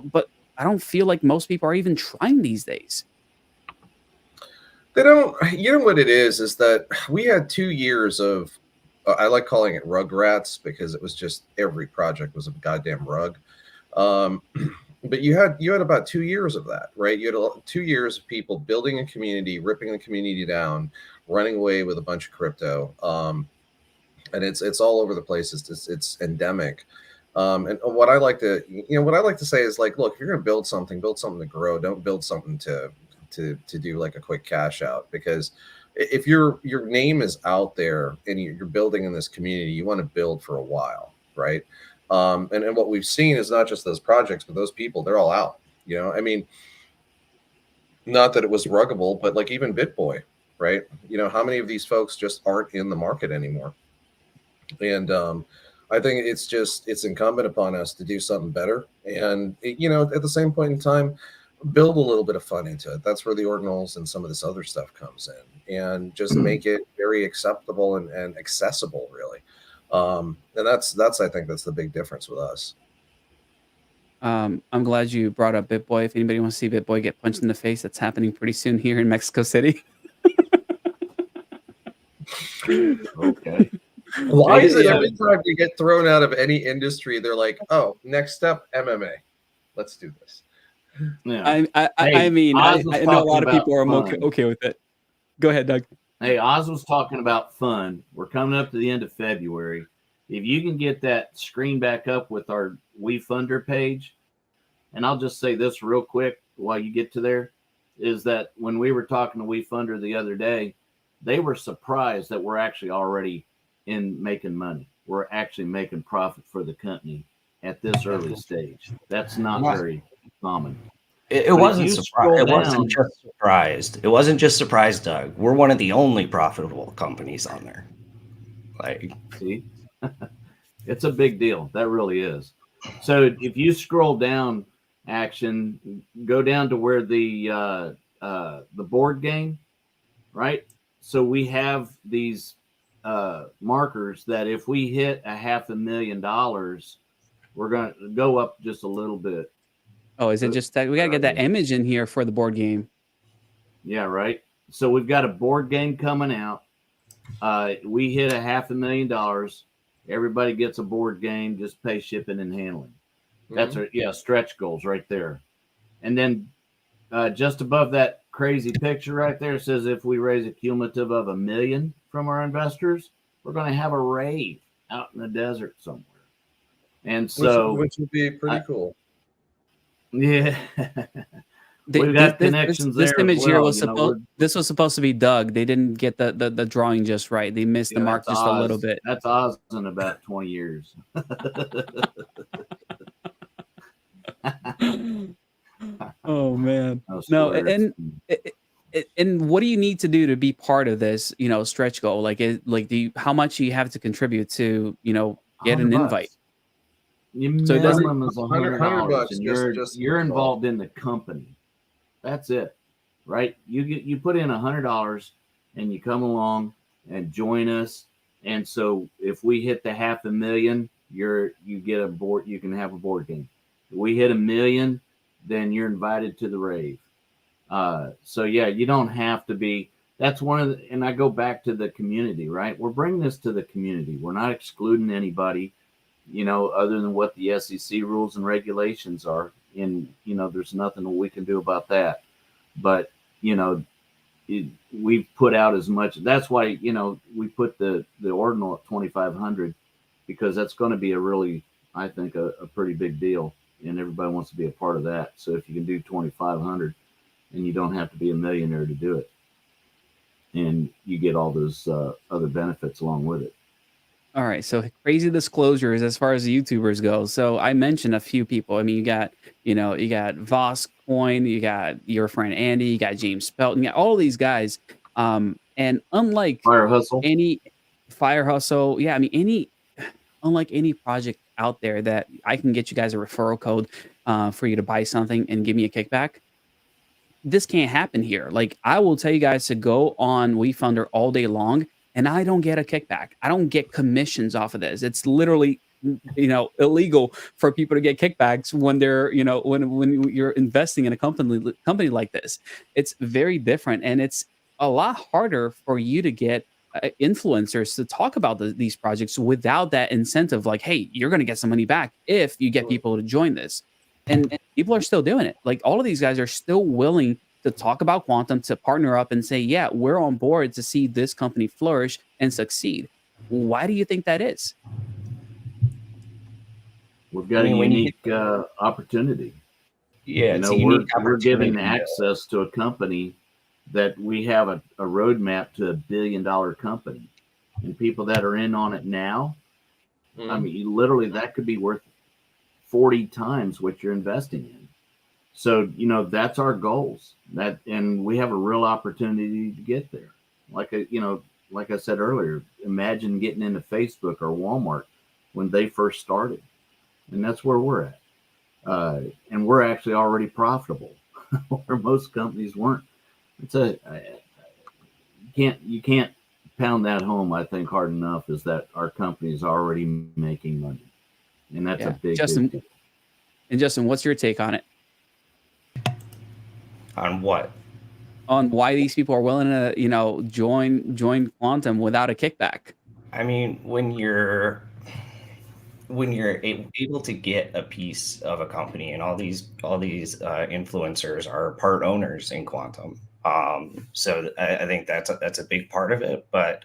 but I don't feel like most people are even trying these days. They don't. You know what it is that we had 2 years of. I like calling it rugrats because it was just every project was a goddamn rug. Um, but you had about 2 years of that, right? You had 2 years of people building a community, ripping the community down, running away with a bunch of crypto, and it's all over the place. It's endemic. And what I like to say is like, look, if you're going to build something to grow. Don't build something to do like a quick cash out, because if your name is out there and you're building in this community, you want to build for a while, right? And what we've seen is not just those projects, but those people, they're all out. I mean, not that it was ruggable, but like even BitBoy, right? How many of these folks just aren't in the market anymore? And I think it's incumbent upon us to do something better. And at the same point in time, build a little bit of fun into it. That's where the ordinals and some of this other stuff comes in, and just make it very acceptable and accessible, really. And that's I think that's the big difference with us. I'm glad you brought up BitBoy. If anybody wants to see BitBoy get punched in the face, that's happening pretty soon here in Mexico City. Okay. Why is it Yeah. every time you get thrown out of any industry, they're like, oh, next step, MMA. Let's do this. Yeah. I mean, Oz was I know a lot talking of people are about okay, fun. okay with it. Go ahead, Doug. Hey, Oz was talking about fun. We're coming up to the end of February. If you can get that screen back up with our WeFunder page, and I'll just say this real quick while you get to there, is that when we were talking to WeFunder the other day, they were surprised that we're actually already in making money. We're actually making profit for the company at this early stage. That's not very common. It But if wasn't you surprised. scroll It wasn't down, just surprised. It wasn't just surprised, Doug. We're one of the only profitable companies on there. Like, see, it's a big deal. That really is. So if you scroll down, action, go down to where the board game, right? So we have these markers that if we hit $500,000, we're going to go up just a little bit. Oh, is it just that we gotta get that image in here for the board game? Yeah, right. So we've got a board game coming out. We hit $500,000. Everybody gets a board game. Just pay shipping and handling. That's stretch goals right there. And then just above that crazy picture right there says if we raise a cumulative of $1 million from our investors, we're going to have a rave out in the desert somewhere. And so, which would be pretty cool. Yeah. We've got connections this there. image here was this was supposed to be Doug. They didn't get the drawing just right. They missed the mark just a little bit. That's Oz in about 20 years. Oh man. No, and what do you need to do to be part of this, stretch goal? How much do you have to contribute to, get an invite? So it doesn't is $100, and you're involved in the company. That's it, right? You put in $100 and you come along and join us. And so if we hit the $500,000, you get a board. You can have a board game. If we hit $1 million, then you're invited to the rave. So yeah, you don't have to be. That's one of the. And I go back to the community, right? We're bringing this to the community. We're not excluding anybody. Other than what the SEC rules and regulations are, and there's nothing we can do about that. But we've put out as much. That's why we put the ordinal at 2,500, because that's going to be a really, I think, a pretty big deal, and everybody wants to be a part of that. So if you can do 2,500, and you don't have to be a millionaire to do it, and you get all those other benefits along with it. All right, so crazy disclosures as far as the YouTubers go. So I mentioned a few people. I mean, you got Voss Coin, you got your friend Andy, you got James Pelton, you got all these guys. And unlike Fire Hustle, yeah, I mean, unlike any project out there that I can get you guys a referral code for you to buy something and give me a kickback. this can't happen here. Like, I will tell you guys to go on WeFunder all day long, and I don't get a kickback. I don't get commissions off of this. It's literally, illegal for people to get kickbacks when they're, when you're investing in a company like this. It's very different, and it's a lot harder for you to get influencers to talk about these projects without that incentive. Like, hey, you're going to get some money back if you get people to join this, and people are still doing it. Like, all of these guys are still willing to talk about quantum, to partner up and say, yeah, we're on board to see this company flourish and succeed. Why do you think that is? We've I got a mean, when you unique opportunity. yeah, You it's know, a unique we're given opportunity. access to a company that we have a roadmap to $1 billion company, and people that are in on it now. I Mhm. mean, literally, that could be worth 40 times what you're investing in. So, that's our goals. And we have a real opportunity to get there. Like I said earlier, imagine getting into Facebook or Walmart when they first started, and that's where we're at. And we're actually already profitable, where most companies weren't. It's a you can't pound that home. I think hard enough is that our company is already making money, and that's a Yeah, big deal. Justin, what's your take on it? On what? On why these people are willing to, join quantum without a kickback? I mean, when you're able to get a piece of a company, and all these influencers are part owners in quantum. So I think that's a big part of it, but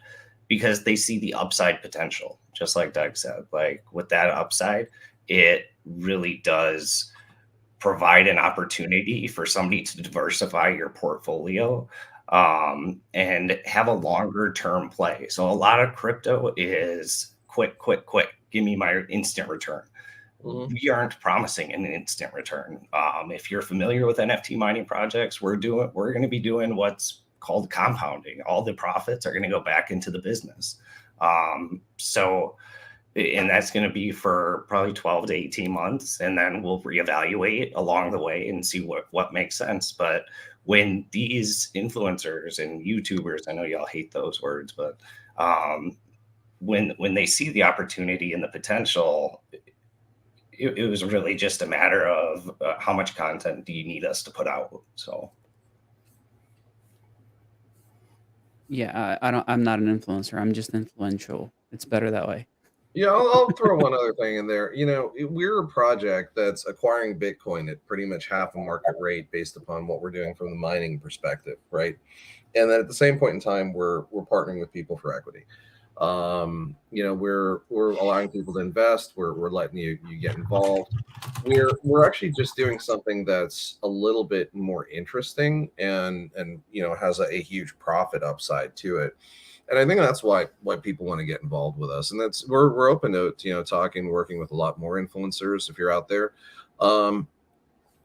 because they see the upside potential, just like Doug said, like with that upside, it really does provide an opportunity for somebody to diversify your portfolio, and have a longer term play. So a lot of crypto is quick, quick, quick. Give me my instant return. Mhm. We aren't promising an instant return. If you're familiar with NFT mining projects, we're going to be doing what's called compounding. All the profits are going to go back into the business. So and that's going to be for probably 12 to 18 months, and then we'll reevaluate along the way and see what makes sense. But when these influencers and YouTubers, I know y'all hate those words, but when they see the opportunity and the potential, it was really just a matter of how much content do you need us to put out. So Yeah, I'm not an influencer. I'm just influential. It's better that way. Yeah, I'll throw one other thing in there. We're a project that's acquiring Bitcoin at pretty much half a market rate based upon what we're doing from the mining perspective, right? And then at the same point in time, we're partnering with people for equity. We're allowing people to invest. We're letting you get involved. We're actually just doing something that's a little bit more interesting and has a huge profit upside to it. And I think that's why people want to get involved with us. And that's we're open to talking, working with a lot more influencers if you're out there. What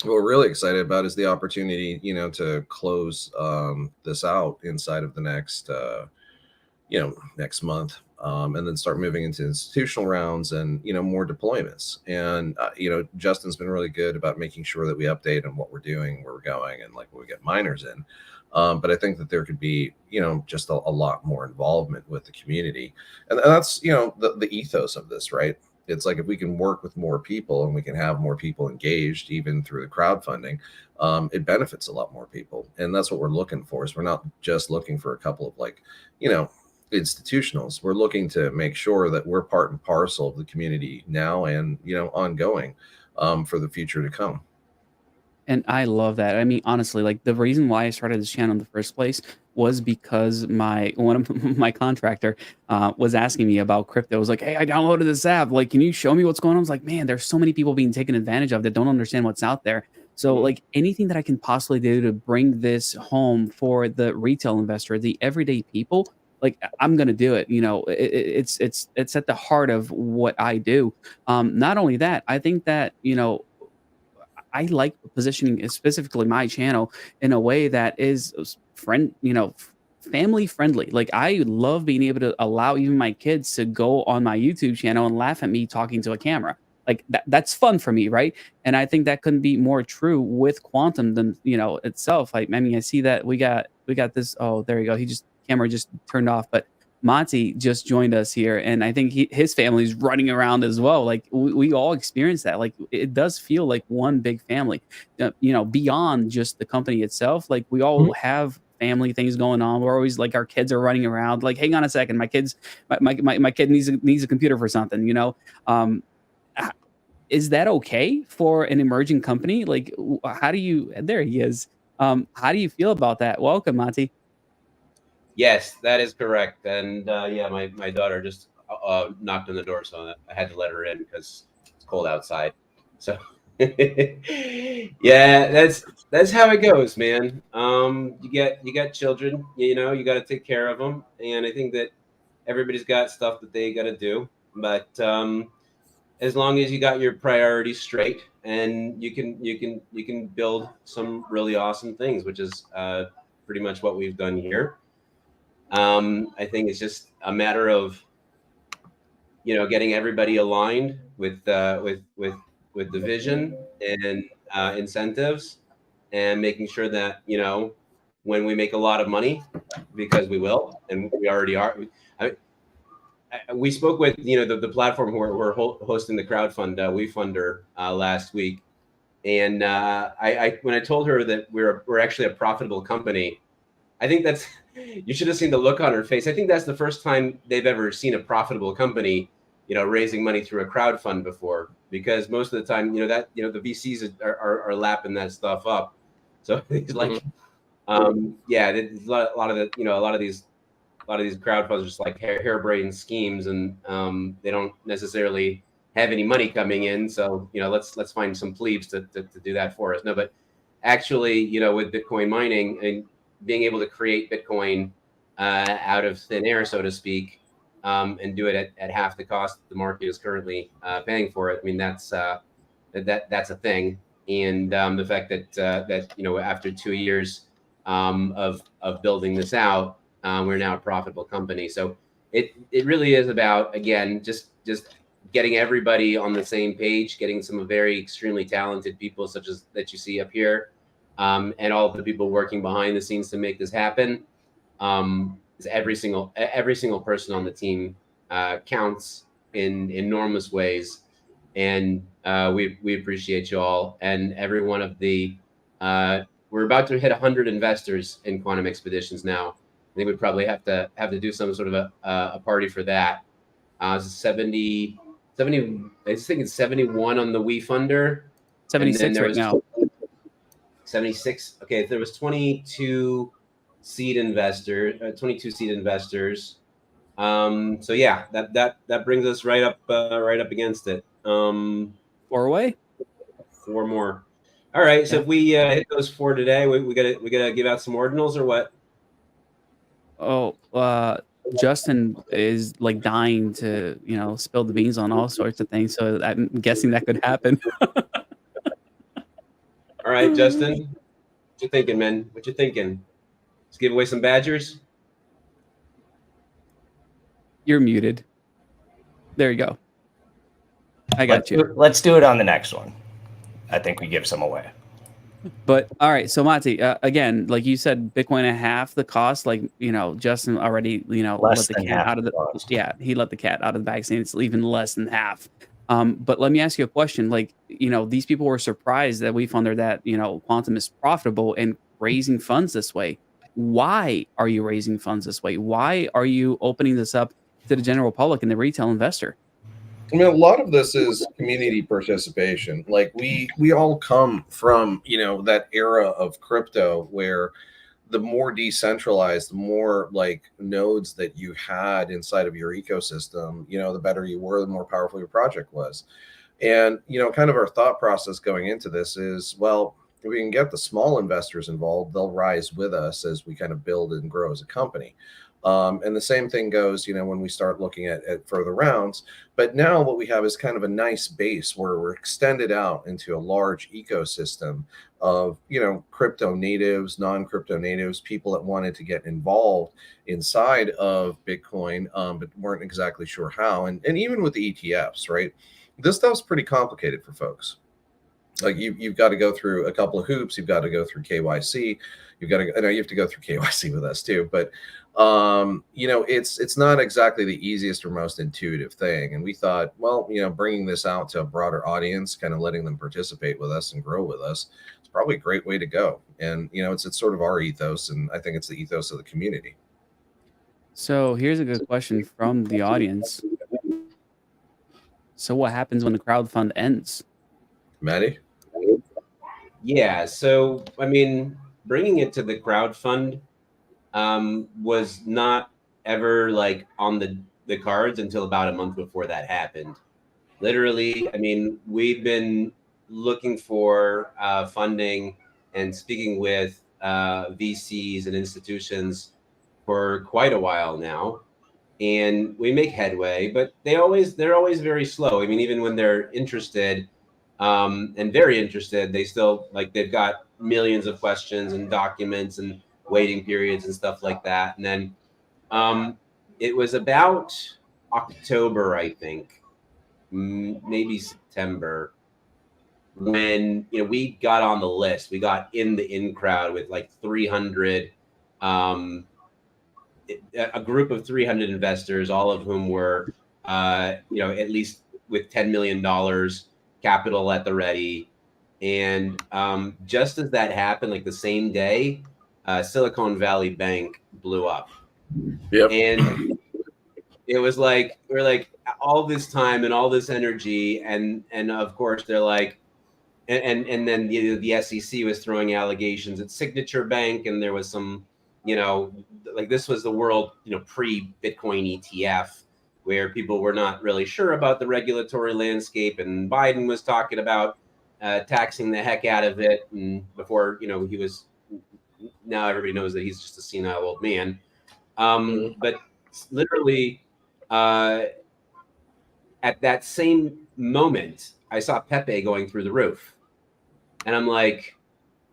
we're really excited about is the opportunity, to close this out inside of the next month, and then start moving into institutional rounds and more deployments. And Justin's been really good about making sure that we update on what we're doing, where we're going, and like when we get miners in. But I think that there could be just a lot more involvement with the community, and that's the ethos of this, right? It's like if we can work with more people and we can have more people engaged, even through the crowdfunding, it benefits a lot more people, and that's what we're looking for. Is we're not just looking for a couple of institutionals. We're looking to make sure that we're part and parcel of the community now and ongoing, for the future to come. And I love that. I mean, honestly, like, the reason why I started this channel in the first place was because my one of my contractor was asking me about crypto. I was like, "Hey, I downloaded this app. Like, can you show me what's going on?" I was like, "Man, there's so many people being taken advantage of that don't understand what's out there." So, Mhm. like, anything that I can possibly do to bring this home for the retail investor, the everyday people, like, I'm gonna do it. It's at the heart of what I do. Not only that, I think that I like positioning specifically my channel in a way that is family friendly. Like, I love being able to allow even my kids to go on my YouTube channel and laugh at me talking to a camera. like that's fun for me, right? And I think that couldn't be more true with quantum than itself. Like, I mean, I see that we got this. Oh, there you go. Camera just turned off, but Monty just joined us here, and I think his family's running around as well. Like we all experience that. Like it does feel like one big family, beyond just the company itself. Like we all have family things going on. We're always like our kids are running around. Like, hang on a second, my kid needs a computer for something. Um, h- is that okay for an emerging company? Like, how do you? There he is. How do you feel about that? Welcome, Monty. Yes, that is correct. And yeah, my daughter just knocked on the door, so I had to let her in because it's cold outside. So yeah, that's how it goes, man. You got children, you got to take care of them, and I think that everybody's got stuff that they got to do. But as long as you got your priorities straight, and you can build some really awesome things, which is pretty much what we've done here. I think it's just a matter of getting everybody aligned with the vision and incentives, and making sure that when we make a lot of money, because we will, and we already are. We spoke with the platform who we're hosting the crowdfund WeFunder last week, and I when I told her that we're actually a profitable company, I think that's you should have seen the look on her face. I think that's the first time they've ever seen a profitable company, raising money through a crowdfund before. Because most of the time, the VCs are lapping that stuff up. So it's like, yeah, there's a lot of these crowdfunds are just like harebrained schemes, and they don't necessarily have any money coming in. So let's find some plebes to do that for us. No, but actually, with Bitcoin mining and being able to create Bitcoin out of thin air, so to speak, and do it at half the cost the market is currently paying for it. I mean, that's a thing. And the fact that after 2 years of building this out, we're now a profitable company. So it really is about, again, just getting everybody on the same page, getting some very extremely talented people such as that you see up here, and all of the people working behind the scenes to make this happen. Is every single person on the team counts in enormous ways, and we appreciate you all. And every one of the we're about to hit 100 investors in Quantum Expeditions now. I think we probably have to do some sort of a party for that. 70, I think it's 71 on the WeFunder. 76 right now. 76. Okay, there was 22 seed investors. So yeah, that brings us right up against it. 4 away. 4 more. All right. So Yeah. if we hit those 4 today, we gotta give out some ordinals or what? Oh, Justin is like dying to, spill the beans on all sorts of things. So I'm guessing that could happen. All right, Justin, what you thinking, man? What you thinking? Let's give away some Badgers. You're muted. There you go. I got you. Let's do it on the next one. I think we give some away. But all right, so Monty, again, like you said, Bitcoin at half the cost. Like Justin already, Less let the than cat half out of the cost. he let the cat out of the bag, saying it's even less than half. But let me ask you a question. Like, these people were surprised that we found that Quantum is profitable and raising funds this way. Why are you raising funds this way? Why are you opening this up to the general public and the retail investor? I mean, a lot of this is community participation. Like we all come from, that era of crypto where the more decentralized, the more like nodes that you had inside of your ecosystem, the better you were, the more powerful your project was. And, kind of our thought process going into this is, well, if we can get the small investors involved, they'll rise with us as we kind of build and grow as a company. And the same thing goes, when we start looking at further rounds. But now what we have is kind of a nice base where we're extended out into a large ecosystem of, crypto natives, non-crypto natives, people that wanted to get involved inside of Bitcoin, but weren't exactly sure how. And even with the ETFs, right? This stuff's pretty complicated for folks. Like you've got to go through a couple of hoops. You've got to go through KYC. I know you have to go through KYC with us too, but it's not exactly the easiest or most intuitive thing. And we thought, well, bringing this out to a broader audience, kind of letting them participate with us and grow with us, it's probably a great way to go. And it's sort of our ethos, and I think it's the ethos of the community. So here's a good question from the audience. So what happens when the crowdfund ends? Maddie? Yeah. So, I mean, bringing it to the crowdfund was not ever like on the cards until about a month before that happened. Literally, I mean, we've been looking for funding and speaking with VCs and institutions for quite a while now, and we make headway, but they're always very slow. I mean, even when they're interested and very interested, they still they've got millions of questions and documents and waiting periods and stuff like that. And then it was about October, I think, maybe September, when we got on the list. We got in the in crowd with like 300 a group of 300 investors, all of whom were at least with $10 million capital at the ready. And just as that happened, like the same day, Silicon Valley Bank blew up. Yep. And it was like, we're like, all this time and all this energy, and of course they're like, and then the SEC was throwing allegations at Signature Bank, and there was some, this was the world, pre-Bitcoin ETF, where people were not really sure about the regulatory landscape, and Biden was talking about taxing the heck out of it, and before he was, now everybody knows that he's just a senile old man. But literally, at that same moment, I saw Pepe going through the roof. And I'm like,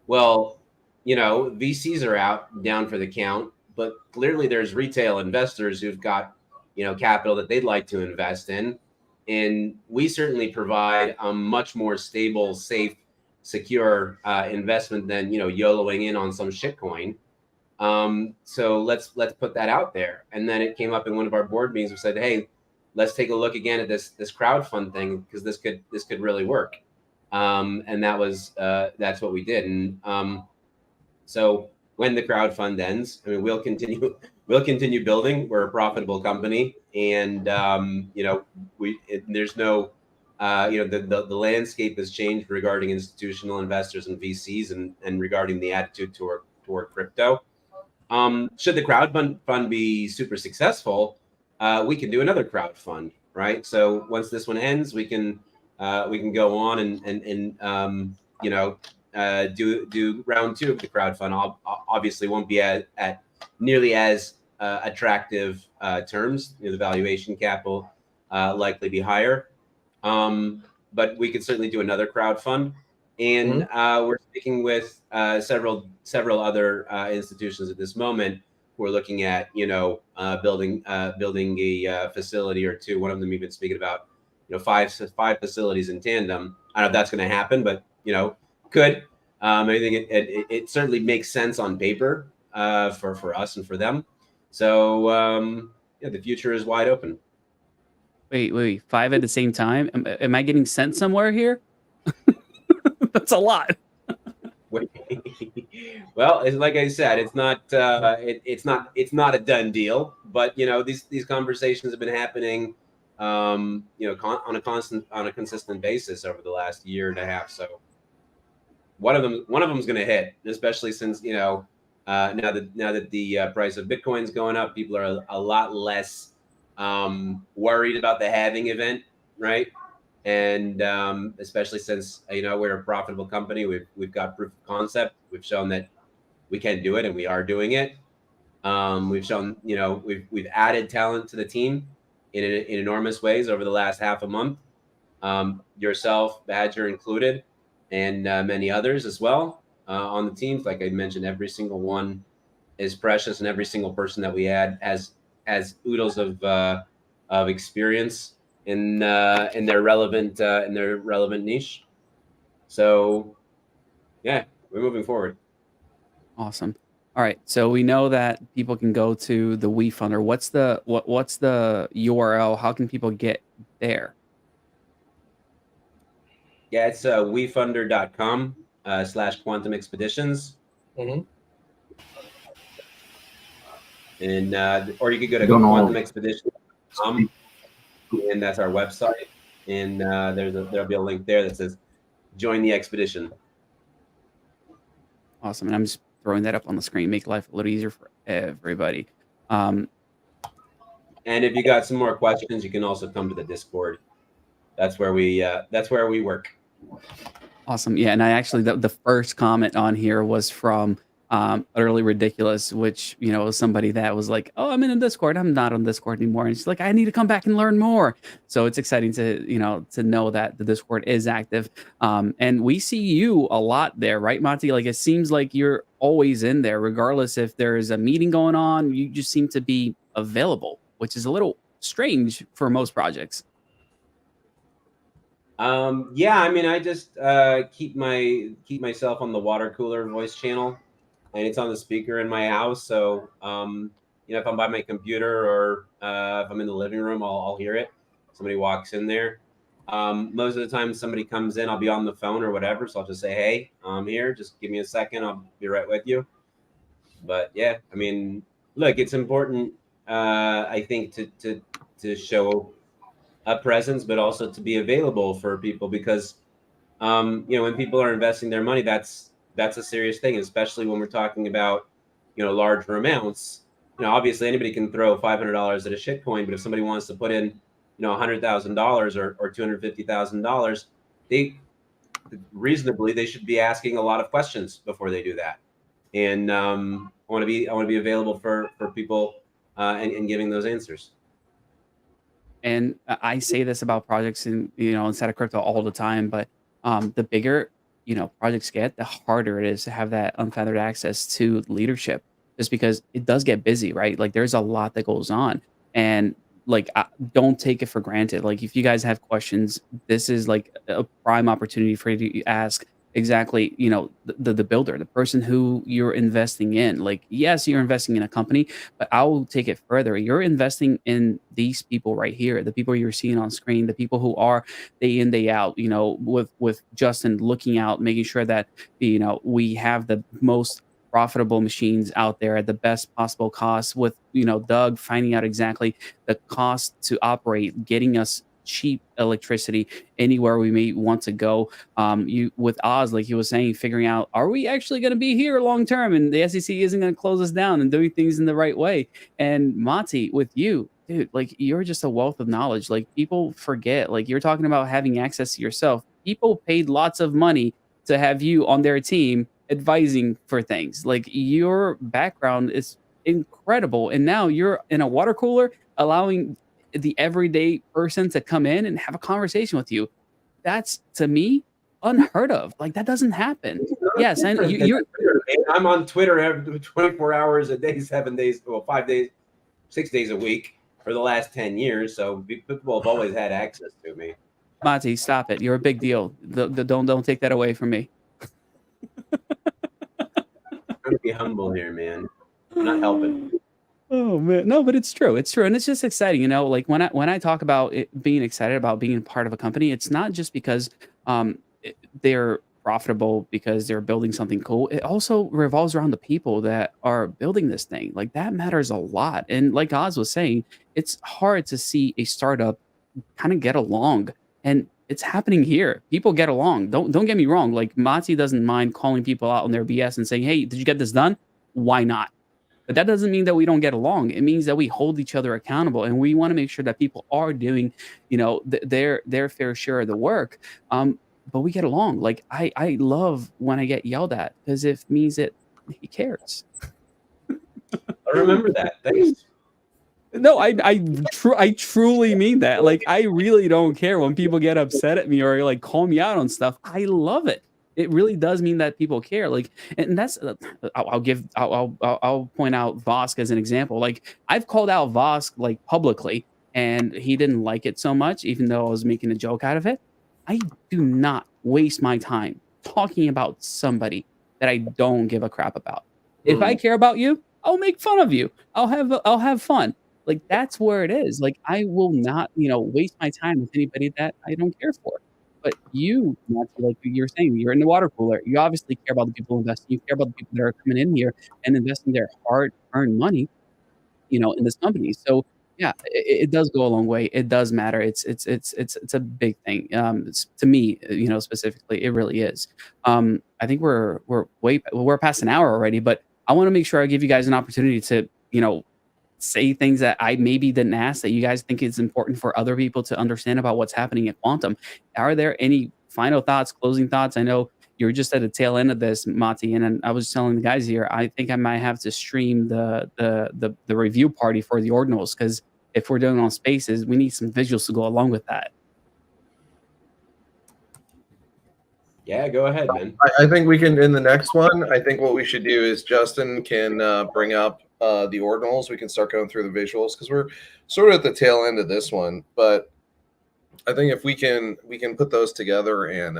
well, VCs are out down for the count, but clearly there's retail investors who've got, capital that they'd like to invest in. And we certainly provide a much more stable, safe, secure investment than, YOLOing in on some shitcoin. So let's put that out there. And then it came up in one of our board meetings. We said, hey, let's take a look again at this crowdfund thing, because this could really work. And that's what we did. And so when the crowdfund ends, I mean, we'll continue building. We're a profitable company, and there's no the landscape has changed regarding institutional investors and VCs, and regarding the attitude toward crypto. Should the crowdfund be super successful, we can do another crowdfund, right? So once this one ends, we can go on and do round two of the crowdfund. Obviously won't be at nearly as attractive terms. The valuation cap will likely be higher, but we could certainly do another crowdfund. And we're speaking with several other institutions at this moment who are looking at building a facility or two. One of them even speaking about five facilities in tandem. I don't know if that's going to happen, but could. I think it certainly makes sense on paper for us and for them. So the future is wide open. Wait, 5 at the same time? Am I getting sent somewhere here? That's a lot. Well, like I said, it's not a done deal, but these conversations have been happening on a consistent basis over the last year and a half. So one of them is going to hit, especially since now that the price of Bitcoin is going up, people are a lot less worried about the halving event, right? And especially since we're a profitable company, we've got proof of concept. We've shown that we can do it, and we are doing it. We've shown, we've added talent to the team in enormous ways over the last half a month. Yourself, Badger included, and many others as well on the teams. Like I mentioned, every single one is precious, and every single person that we add has oodles of experience in their relevant niche. So yeah, we're moving forward. Awesome. All right. So we know that people can go to the WeFunder. What's the URL? How can people get there? Yeah, it's wefunder.com /quantum expeditions. Mm-hmm. And or you could go to Don't know. quantumexpedition.com, and that's our website. And there'll be a link there that says join the expedition. Awesome. And I'm just throwing that up on the screen, make life a little easier for everybody. And if you got some more questions, you can also come to the Discord. That's where we work. Awesome. Yeah. And I actually, the first comment on here was from Utterly Ridiculous, which, was somebody that was like, oh, I'm in a Discord. I'm not on Discord anymore. And she's like, I need to come back and learn more. So it's exciting to know that the Discord is active. And we see you a lot there, right, Monty? Like, it seems like you're always in there, regardless if there's a meeting going on, you just seem to be available, which is a little strange for most projects. Yeah, I mean, I just keep myself on the water cooler voice channel, and it's on the speaker in my house. So, if I'm by my computer or if I'm in the living room, I'll hear it. Somebody walks in there. Most of the time, somebody comes in, I'll be on the phone or whatever. So I'll just say, "Hey, I'm here. Just give me a second. I'll be right with you." But yeah, I mean, look, it's important. I think to show a presence, but also to be available for people because, when people are investing their money, that's a serious thing, especially when we're talking about, larger amounts. Obviously anybody can throw $500 at a shitcoin, but if somebody wants to put in, $100,000 or $250,000, they should be asking a lot of questions before they do that. And I want to be available for people and giving those answers. And I say this about projects inside of crypto all the time, but the bigger projects get, the harder it is to have that unfettered access to leadership, just because it does get busy, right? Like there's a lot that goes on, and like don't take it for granted. Like if you guys have questions, this is like a prime opportunity for you to ask exactly the builder, the person who you're investing in. Like yes, you're investing in a company, but I will take it further. You're investing in these people right here, the people you're seeing on screen, the people who are day in, day out, with Justin looking out, making sure that, we have the most profitable machines out there at the best possible cost, with, Doug finding out exactly the cost to operate, getting us cheap electricity anywhere we may want to go. You with Oz, like he was saying, figuring out, are we actually going to be here long term, and the SEC isn't going to close us down, and doing things in the right way. And Monty, with you, dude, like you're just a wealth of knowledge. Like people forget, like you're talking about having access to yourself. People paid lots of money to have you on their team advising for things. Like your background is incredible, and now you're in a water cooler allowing the everyday person to come in and have a conversation with you. That's, to me, unheard of. Like that doesn't happen. Yes, and I'm on Twitter every 24 hours a day, 7 days, 5 days, 6 days a week for the last 10 years. So people have always had access to me. Monty, stop it. You're a big deal. Don't take that away from me. I'm gonna be humble here, man. I'm not helping. Oh man, no, but it's true. It's true, and it's just exciting. Like when I talk about being excited about being part of a company, it's not just because they're profitable, because they're building something cool. It also revolves around the people that are building this thing. Like that matters a lot. And like Oz was saying, it's hard to see a startup kind of get along, and it's happening here. People get along. Don't get me wrong. Like Monty doesn't mind calling people out on their BS and saying, "Hey, did you get this done? Why not?" But that doesn't mean that we don't get along. It means that we hold each other accountable, and we want to make sure that people are doing, their fair share of the work. But we get along. Like I love when I get yelled at, because it means that he cares. I remember that. Thanks. No, I truly mean that. Like, I really don't care when people get upset at me or like call me out on stuff. I love it. It really does mean that people care. Like, and that's I'll point out Vosk as an example. Like, I've called out Vosk like publicly, and he didn't like it so much, even though I was making a joke out of it. I do not waste my time talking about somebody that I don't give a crap about. If I Mm. care about you, I'll make fun of you. I'll have fun. Like, that's where it is. Like, I will not, waste my time with anybody that I don't care for. But you, Nancy, like you were saying, you're in the water cooler. You obviously care about the people investing. You care about the people that are coming in here and investing their hard-earned money, in this company. So yeah, it does go a long way. It does matter. It's a big thing. To me, specifically, it really is. I think we're past an hour already, but I want to make sure I give you guys an opportunity to, say things that I maybe didn't ask that you guys think is important for other people to understand about what's happening at quantum. Are there any final thoughts, closing thoughts? I know you're just at the tail end of this, Mati, and then I was telling the guys here, I think I might have to stream the review party for the ordinals because if we're doing on spaces, we need some visuals to go along with that. Yeah, go ahead, man. I think we can, in the next one, I think what we should do is Justin can bring up the ordinals. We can start going through the visuals because we're sort of at the tail end of this one. But I think if we can put those together and,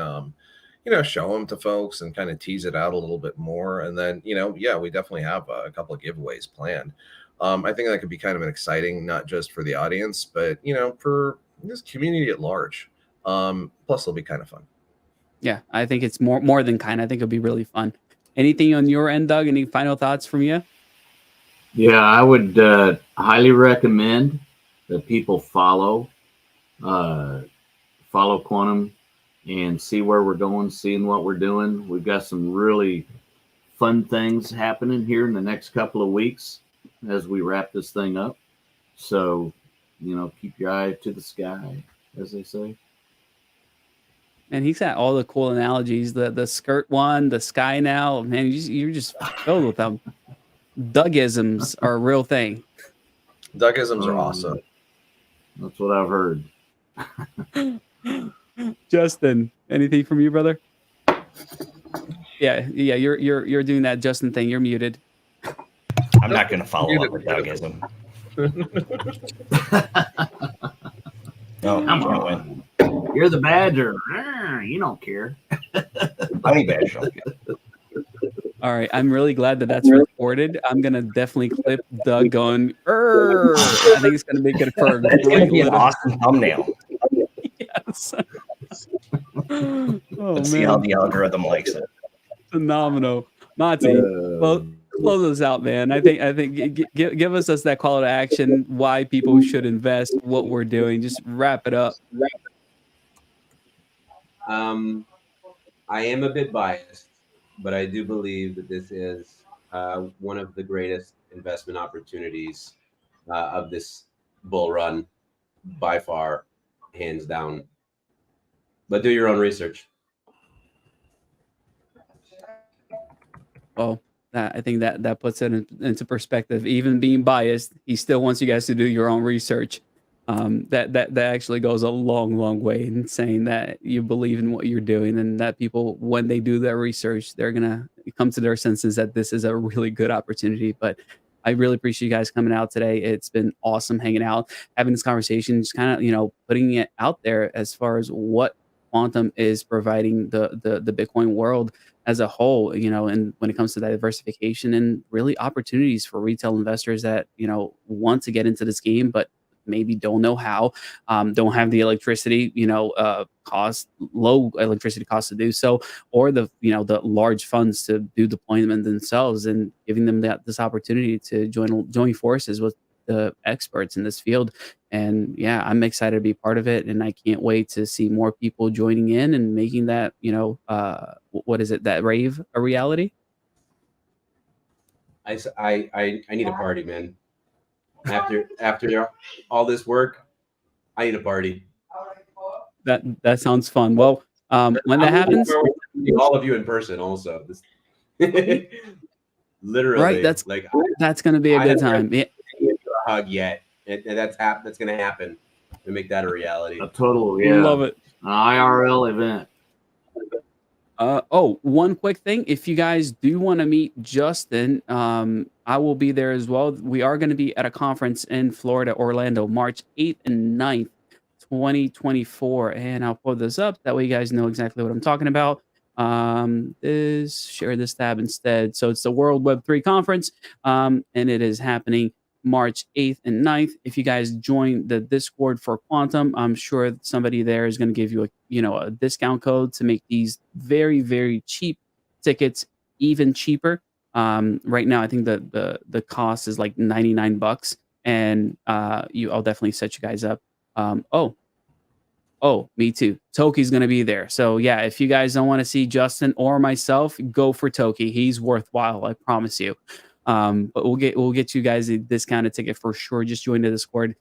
show them to folks and kind of tease it out a little bit more. And then, yeah, we definitely have a couple of giveaways planned. I think that could be kind of an exciting, not just for the audience, but, for this community at large. Plus, it'll be kind of fun. Yeah, I think it's more than kind. I think it'll be really fun. Anything on your end, Doug? Any final thoughts from you? Yeah, I would highly recommend that people follow Quantum and see where we're going, seeing what we're doing. We've got some really fun things happening here in the next couple of weeks as we wrap this thing up. So, keep your eye to the sky, as they say. And he's got all the cool analogies. The skirt one, the sky now. Man, you're just filled with them. Dougisms are a real thing. Dougisms are awesome. That's what I've heard. Justin, anything from you, brother? Yeah, you're doing that Justin thing. You're muted. I'm not going to follow up with Dougism. No, Come on. You're the badger. You don't care. Honey badger don't care. All right, I'm really glad that that's recorded. I'm gonna definitely clip Doug going. I think it's gonna make it for a It's going to great be an little. awesome thumbnail. Yes. Let's see how the algorithm likes it. Phenomenal, Mati. Well, close us out, man. I think give us that call to action. Why people should invest, what we're doing. Just wrap it up. I am a bit biased, but I do believe that this is one of the greatest investment opportunities of this bull run by far, hands down. But do your own research. Well, I think that puts it into perspective. Even being biased, he still wants you guys to do your own research. That actually goes a long way in saying that you believe in what you're doing, and that people, when they do their research, they're gonna come to their senses that this is a really good opportunity. But I really appreciate you guys coming out today. It's been awesome hanging out, having this conversation, just kind of putting it out there as far as what quantum is providing the Bitcoin world as a whole, and when it comes to diversification and really opportunities for retail investors that want to get into this game but maybe don't know how, don't have the electricity, low electricity costs to do so, or the large funds to do deployment themselves, and giving them this opportunity to join forces with the experts in this field. And yeah, I'm excited to be part of it, and I can't wait to see more people joining in and making that what is it, that rave a reality. I need a party, man. After all this work, I need a party. That sounds fun. Well, when that happens, all of you in person also. Literally, Right, that's like going to be a I good haven't time. Yeah. given you a hug yet, and that's going to happen to make that a reality. A total, Love it. an IRL event. Oh, one quick thing. If you guys do want to meet Justin, I will be there as well. We are going to be at a conference in Florida, Orlando, March 8th and 9th, 2024. And I'll pull this up. That way you guys know exactly what I'm talking about. Share this tab instead. So it's the World Web 3 Conference, and it is happening March 8th and 9th. If you guys join the Discord for Quantum, I'm sure somebody there is going to give you a discount code to make these very, very cheap tickets even cheaper. Right now, I think the cost is like $99, and I'll definitely set you guys up. Oh, me too. Toki's going to be there. So yeah, if you guys don't want to see Justin or myself, go for Toki. He's worthwhile, I promise you. But we'll get you guys a discounted ticket for sure. Just join the Discord,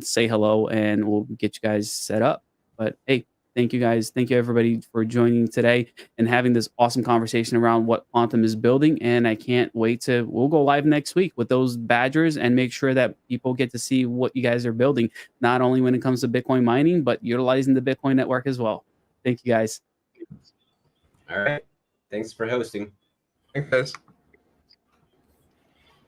say hello, and we'll get you guys set up. But hey, thank you guys. Thank you everybody for joining today and having this awesome conversation around what Quantum is building. And I can't wait we'll go live next week with those badgers and make sure that people get to see what you guys are building, not only when it comes to Bitcoin mining, but utilizing the Bitcoin network as well. Thank you guys. All right. Thanks for hosting. Thanks, guys.